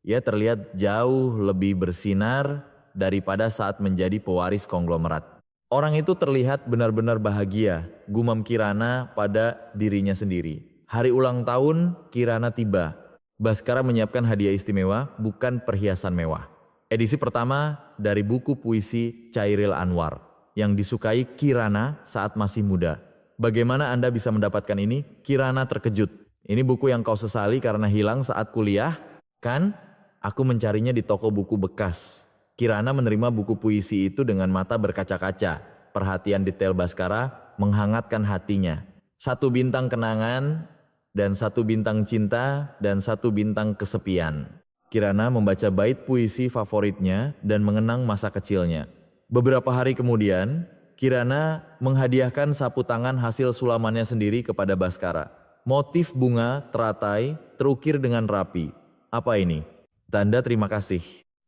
Ia terlihat jauh lebih bersinar daripada saat menjadi pewaris konglomerat. Orang itu terlihat benar-benar bahagia, gumam Kirana pada dirinya sendiri. Hari ulang tahun Kirana tiba. Baskara menyiapkan hadiah istimewa, bukan perhiasan mewah. Edisi pertama dari buku puisi Chairil Anwar yang disukai Kirana saat masih muda. Bagaimana Anda bisa mendapatkan ini? Kirana terkejut. Ini buku yang kau sesali karena hilang saat kuliah, kan? Aku mencarinya di toko buku bekas. Kirana menerima buku puisi itu dengan mata berkaca-kaca. Perhatian detail Baskara menghangatkan hatinya. 1 bintang kenangan, dan 1 bintang cinta, dan 1 bintang kesepian. Kirana membaca bait puisi favoritnya dan mengenang masa kecilnya. Beberapa hari kemudian, Kirana menghadiahkan sapu tangan hasil sulamannya sendiri kepada Baskara. Motif bunga teratai terukir dengan rapi. Apa ini? Tanda terima kasih.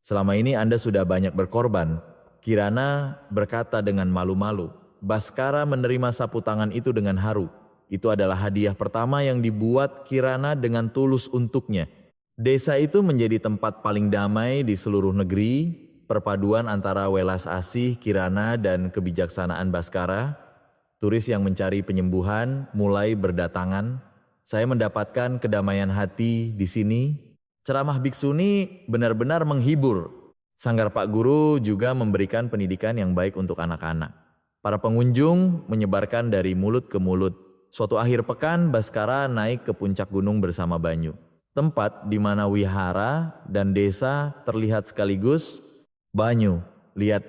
Selama ini Anda sudah banyak berkorban. Kirana berkata dengan malu-malu. Baskara menerima sapu tangan itu dengan haru. Itu adalah hadiah pertama yang dibuat Kirana dengan tulus untuknya. Desa itu menjadi tempat paling damai di seluruh negeri. Perpaduan antara welas asih Kirana dan kebijaksanaan Baskara. Turis yang mencari penyembuhan mulai berdatangan. Saya mendapatkan kedamaian hati di sini. Ceramah biksuni benar-benar menghibur. Sanggar Pak Guru juga memberikan pendidikan yang baik untuk anak-anak. Para pengunjung menyebarkan dari mulut ke mulut. Suatu akhir pekan, Baskara naik ke puncak gunung bersama Banyu. Tempat di mana wihara dan desa terlihat sekaligus. Banyu, lihat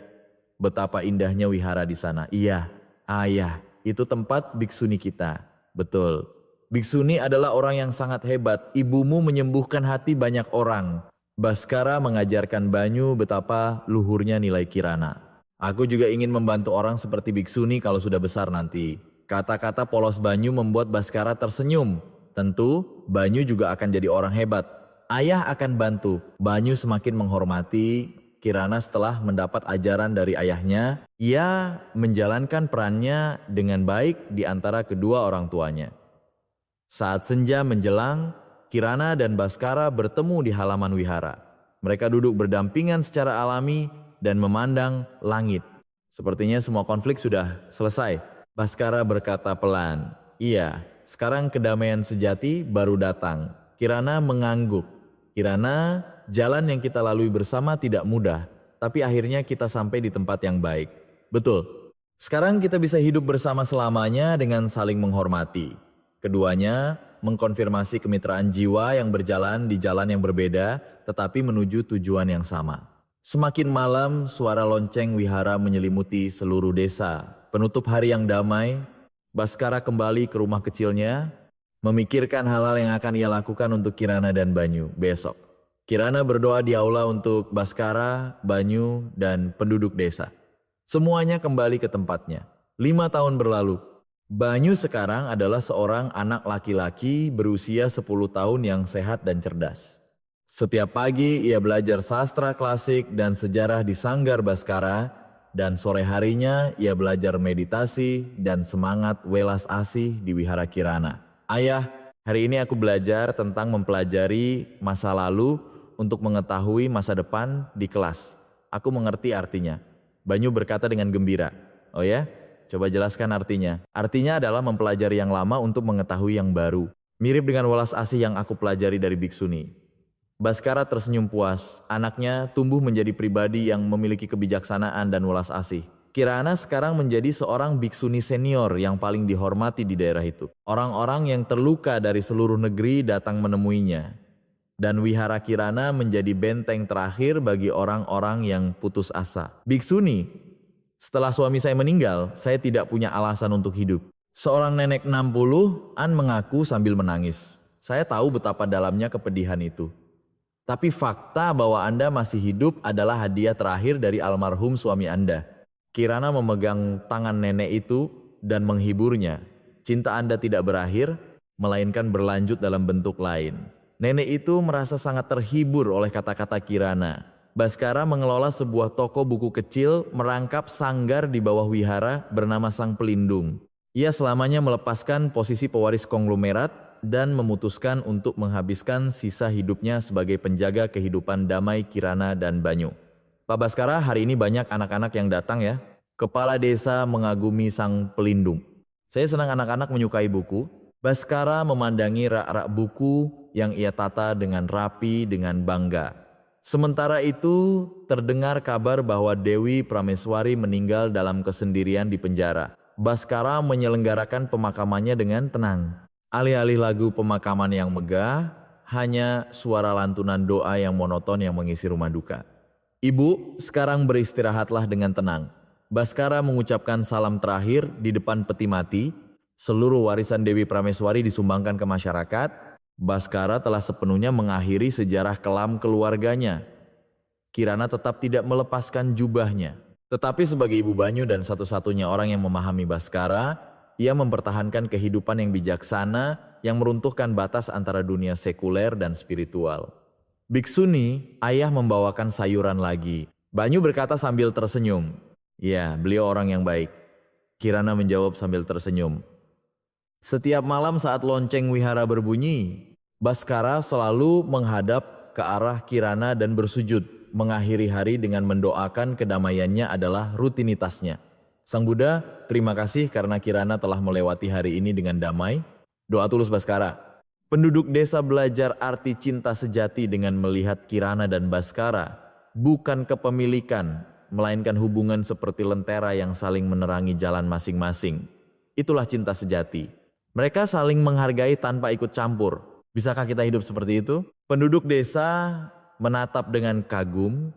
betapa indahnya wihara di sana. Iya, ayah, itu tempat biksuni kita. Betul. Biksuni adalah orang yang sangat hebat. Ibumu menyembuhkan hati banyak orang. Baskara mengajarkan Banyu betapa luhurnya nilai Kirana. Aku juga ingin membantu orang seperti biksuni kalau sudah besar nanti. Kata-kata polos Banyu membuat Baskara tersenyum. Tentu, Banyu juga akan jadi orang hebat. Ayah akan bantu. Banyu semakin menghormati Kirana setelah mendapat ajaran dari ayahnya. Ia menjalankan perannya dengan baik di antara kedua orang tuanya. Saat senja menjelang, Kirana dan Baskara bertemu di halaman wihara. Mereka duduk berdampingan secara alami dan memandang langit. Sepertinya semua konflik sudah selesai. Baskara berkata pelan, "Iya, sekarang kedamaian sejati baru datang." Kirana mengangguk. Kirana, jalan yang kita lalui bersama tidak mudah, tapi akhirnya kita sampai di tempat yang baik. Betul. Sekarang kita bisa hidup bersama selamanya dengan saling menghormati. Keduanya mengkonfirmasi kemitraan jiwa yang berjalan di jalan yang berbeda, tetapi menuju tujuan yang sama. Semakin malam, suara lonceng wihara menyelimuti seluruh desa. Penutup hari yang damai, Baskara kembali ke rumah kecilnya, memikirkan hal-hal yang akan ia lakukan untuk Kirana dan Banyu besok. Kirana berdoa di aula untuk Baskara, Banyu, dan penduduk desa. Semuanya kembali ke tempatnya. 5 tahun berlalu. Banyu sekarang adalah seorang anak laki-laki berusia 10 tahun yang sehat dan cerdas. Setiap pagi ia belajar sastra klasik dan sejarah di Sanggar Baskara, dan sore harinya ia belajar meditasi dan semangat welas asih di Wihara Kirana. Ayah, hari ini aku belajar tentang mempelajari masa lalu untuk mengetahui masa depan di kelas. Aku mengerti artinya. Banyu berkata dengan gembira. Oh ya? Coba jelaskan artinya. Artinya adalah mempelajari yang lama untuk mengetahui yang baru. Mirip dengan welas asih yang aku pelajari dari biksuni. Baskara tersenyum puas, anaknya tumbuh menjadi pribadi yang memiliki kebijaksanaan dan welas asih. Kirana sekarang menjadi seorang biksuni senior yang paling dihormati di daerah itu. Orang-orang yang terluka dari seluruh negeri datang menemuinya. Dan Wihara Kirana menjadi benteng terakhir bagi orang-orang yang putus asa. Biksuni, setelah suami saya meninggal, saya tidak punya alasan untuk hidup. Seorang nenek 60-an mengaku sambil menangis. Saya tahu betapa dalamnya kepedihan itu. Tapi fakta bahwa Anda masih hidup adalah hadiah terakhir dari almarhum suami Anda. Kirana memegang tangan nenek itu dan menghiburnya. Cinta Anda tidak berakhir, melainkan berlanjut dalam bentuk lain. Nenek itu merasa sangat terhibur oleh kata-kata Kirana. Baskara mengelola sebuah toko buku kecil merangkap sanggar di bawah wihara bernama Sang Pelindung. Ia selamanya melepaskan posisi pewaris konglomerat dan memutuskan untuk menghabiskan sisa hidupnya sebagai penjaga kehidupan damai Kirana dan Banyu. Pak Baskara, hari ini banyak anak-anak yang datang ya. Kepala desa mengagumi Sang Pelindung. Saya senang anak-anak menyukai buku. Baskara memandangi rak-rak buku yang ia tata dengan rapi dengan bangga. Sementara itu, terdengar kabar bahwa Dewi Prameswari meninggal dalam kesendirian di penjara. Baskara menyelenggarakan pemakamannya dengan tenang. Alih-alih lagu pemakaman yang megah, hanya suara lantunan doa yang monoton yang mengisi rumah duka. Ibu, sekarang beristirahatlah dengan tenang. Baskara mengucapkan salam terakhir di depan peti mati. Seluruh warisan Dewi Prameswari disumbangkan ke masyarakat. Baskara telah sepenuhnya mengakhiri sejarah kelam keluarganya. Kirana tetap tidak melepaskan jubahnya. Tetapi sebagai ibu Banyu dan satu-satunya orang yang memahami Baskara, ia mempertahankan kehidupan yang bijaksana yang meruntuhkan batas antara dunia sekuler dan spiritual. Biksuni, ayah membawakan sayuran lagi. Banyu berkata sambil tersenyum. Ya, beliau orang yang baik. Kirana menjawab sambil tersenyum. Setiap malam saat lonceng wihara berbunyi, Baskara selalu menghadap ke arah Kirana dan bersujud. Mengakhiri hari dengan mendoakan kedamaiannya adalah rutinitasnya. Sang Buddha, terima kasih karena Kirana telah melewati hari ini dengan damai. Doa tulus Baskara. Penduduk desa belajar arti cinta sejati dengan melihat Kirana dan Baskara. Bukan kepemilikan, melainkan hubungan seperti lentera yang saling menerangi jalan masing-masing. Itulah cinta sejati. Mereka saling menghargai tanpa ikut campur. Bisakah kita hidup seperti itu? Penduduk desa menatap dengan kagum.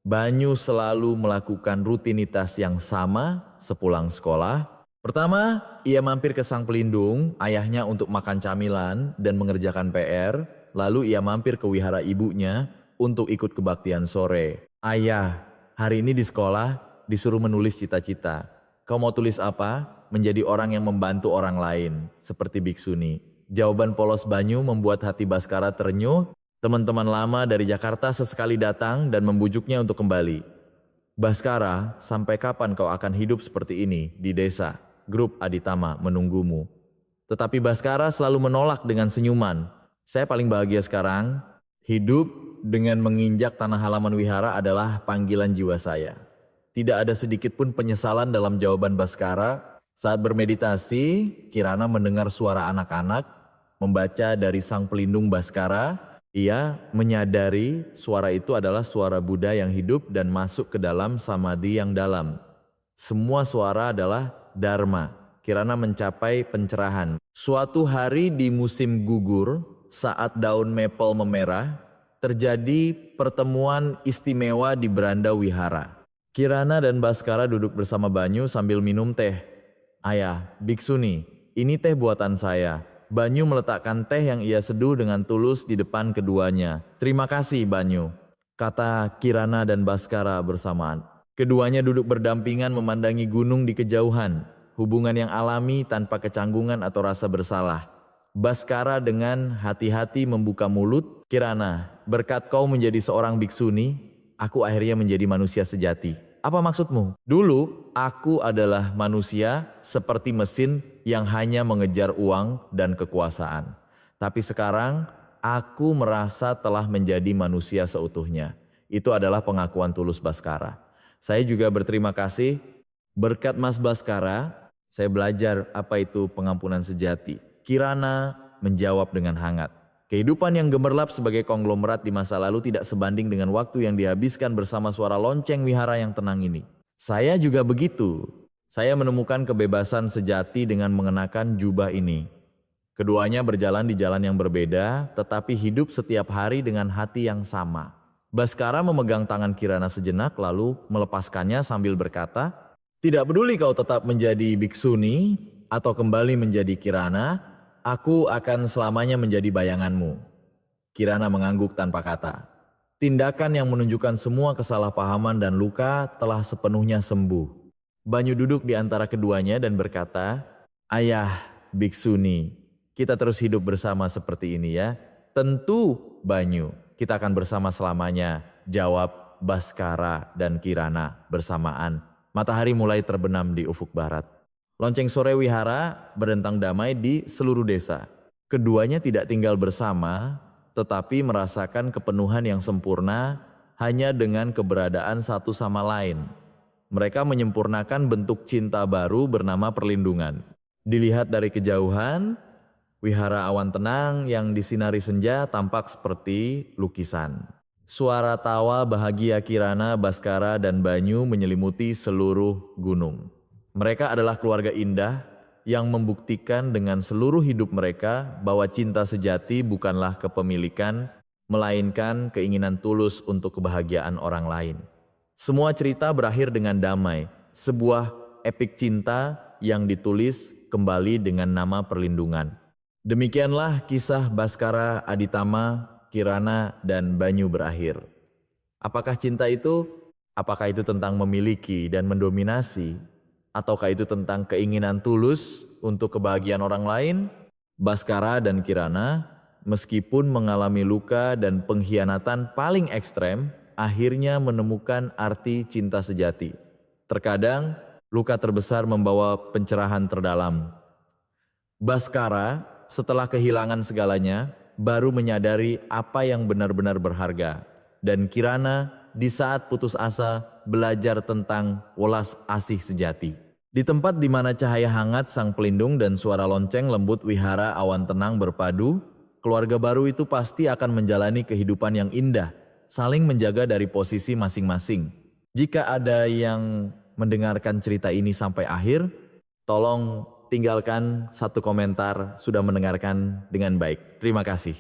Banyu selalu melakukan rutinitas yang sama sepulang sekolah. Pertama, ia mampir ke Sang Pelindung, ayahnya untuk makan camilan dan mengerjakan PR. Lalu ia mampir ke wihara ibunya untuk ikut kebaktian sore. Ayah, hari ini di sekolah disuruh menulis cita-cita. Kau mau tulis apa? Menjadi orang yang membantu orang lain, seperti biksuni. Jawaban polos Banyu membuat hati Baskara terenyuh. Teman-teman lama dari Jakarta sesekali datang dan membujuknya untuk kembali. Baskara, sampai kapan kau akan hidup seperti ini di desa? Grup Aditama menunggumu. Tetapi Baskara selalu menolak dengan senyuman. Saya paling bahagia sekarang. Hidup dengan menginjak tanah halaman wihara adalah panggilan jiwa saya. Tidak ada sedikit pun penyesalan dalam jawaban Baskara. Saat bermeditasi, Kirana mendengar suara anak-anak membaca dari Sang Pelindung Baskara. Ia menyadari suara itu adalah suara Buddha yang hidup dan masuk ke dalam samadhi yang dalam. Semua suara adalah dharma. Kirana mencapai pencerahan. Suatu hari di musim gugur, saat daun maple memerah, terjadi pertemuan istimewa di beranda wihara. Kirana dan Baskara duduk bersama Banyu sambil minum teh. Ayah, Biksuni, ini teh buatan saya. Banyu meletakkan teh yang ia seduh dengan tulus di depan keduanya. Terima kasih Banyu, kata Kirana dan Baskara bersamaan. Keduanya duduk berdampingan memandangi gunung di kejauhan. Hubungan yang alami tanpa kecanggungan atau rasa bersalah. Baskara dengan hati-hati membuka mulut. Kirana, berkat kau menjadi seorang biksuni, aku akhirnya menjadi manusia sejati. Apa maksudmu? Dulu, aku adalah manusia seperti mesin yang hanya mengejar uang dan kekuasaan. Tapi sekarang, aku merasa telah menjadi manusia seutuhnya. Itu adalah pengakuan tulus Baskara. Saya juga berterima kasih, berkat Mas Baskara, saya belajar apa itu pengampunan sejati. Kirana menjawab dengan hangat. Kehidupan yang gemerlap sebagai konglomerat di masa lalu tidak sebanding dengan waktu yang dihabiskan bersama suara lonceng wihara yang tenang ini. Saya juga begitu. Saya menemukan kebebasan sejati dengan mengenakan jubah ini. Keduanya berjalan di jalan yang berbeda, tetapi hidup setiap hari dengan hati yang sama. Baskara memegang tangan Kirana sejenak lalu melepaskannya sambil berkata, "Tidak peduli kau tetap menjadi biksuni atau kembali menjadi Kirana, aku akan selamanya menjadi bayanganmu." Kirana mengangguk tanpa kata. Tindakan yang menunjukkan semua kesalahpahaman dan luka telah sepenuhnya sembuh. Banyu duduk di antara keduanya dan berkata, "Ayah, biksuni, kita terus hidup bersama seperti ini ya." "Tentu, Banyu. Kita akan bersama selamanya," jawab Baskara dan Kirana bersamaan. Matahari mulai terbenam di ufuk barat. Lonceng sore wihara berdentang damai di seluruh desa. Keduanya tidak tinggal bersama, tetapi merasakan kepenuhan yang sempurna hanya dengan keberadaan satu sama lain. Mereka menyempurnakan bentuk cinta baru bernama perlindungan. Dilihat dari kejauhan, wihara awan tenang yang disinari senja tampak seperti lukisan. Suara tawa bahagia Kirana, Baskara, dan Banyu menyelimuti seluruh gunung. Mereka adalah keluarga indah yang membuktikan dengan seluruh hidup mereka bahwa cinta sejati bukanlah kepemilikan, melainkan keinginan tulus untuk kebahagiaan orang lain. Semua cerita berakhir dengan damai, sebuah epik cinta yang ditulis kembali dengan nama perlindungan. Demikianlah kisah Baskara, Aditama, Kirana, dan Banyu berakhir. Apakah cinta itu? Apakah itu tentang memiliki dan mendominasi? Ataukah itu tentang keinginan tulus untuk kebahagiaan orang lain? Baskara dan Kirana, meskipun mengalami luka dan pengkhianatan paling ekstrem, akhirnya menemukan arti cinta sejati. Terkadang, luka terbesar membawa pencerahan terdalam. Baskara, setelah kehilangan segalanya, baru menyadari apa yang benar-benar berharga. Dan Kirana, di saat putus asa, belajar tentang welas asih sejati. Di tempat di mana cahaya hangat sang pelindung dan suara lonceng lembut wihara awan tenang berpadu, keluarga baru itu pasti akan menjalani kehidupan yang indah, saling menjaga dari posisi masing-masing. Jika ada yang mendengarkan cerita ini sampai akhir, tolong tinggalkan satu komentar sudah mendengarkan dengan baik. Terima kasih.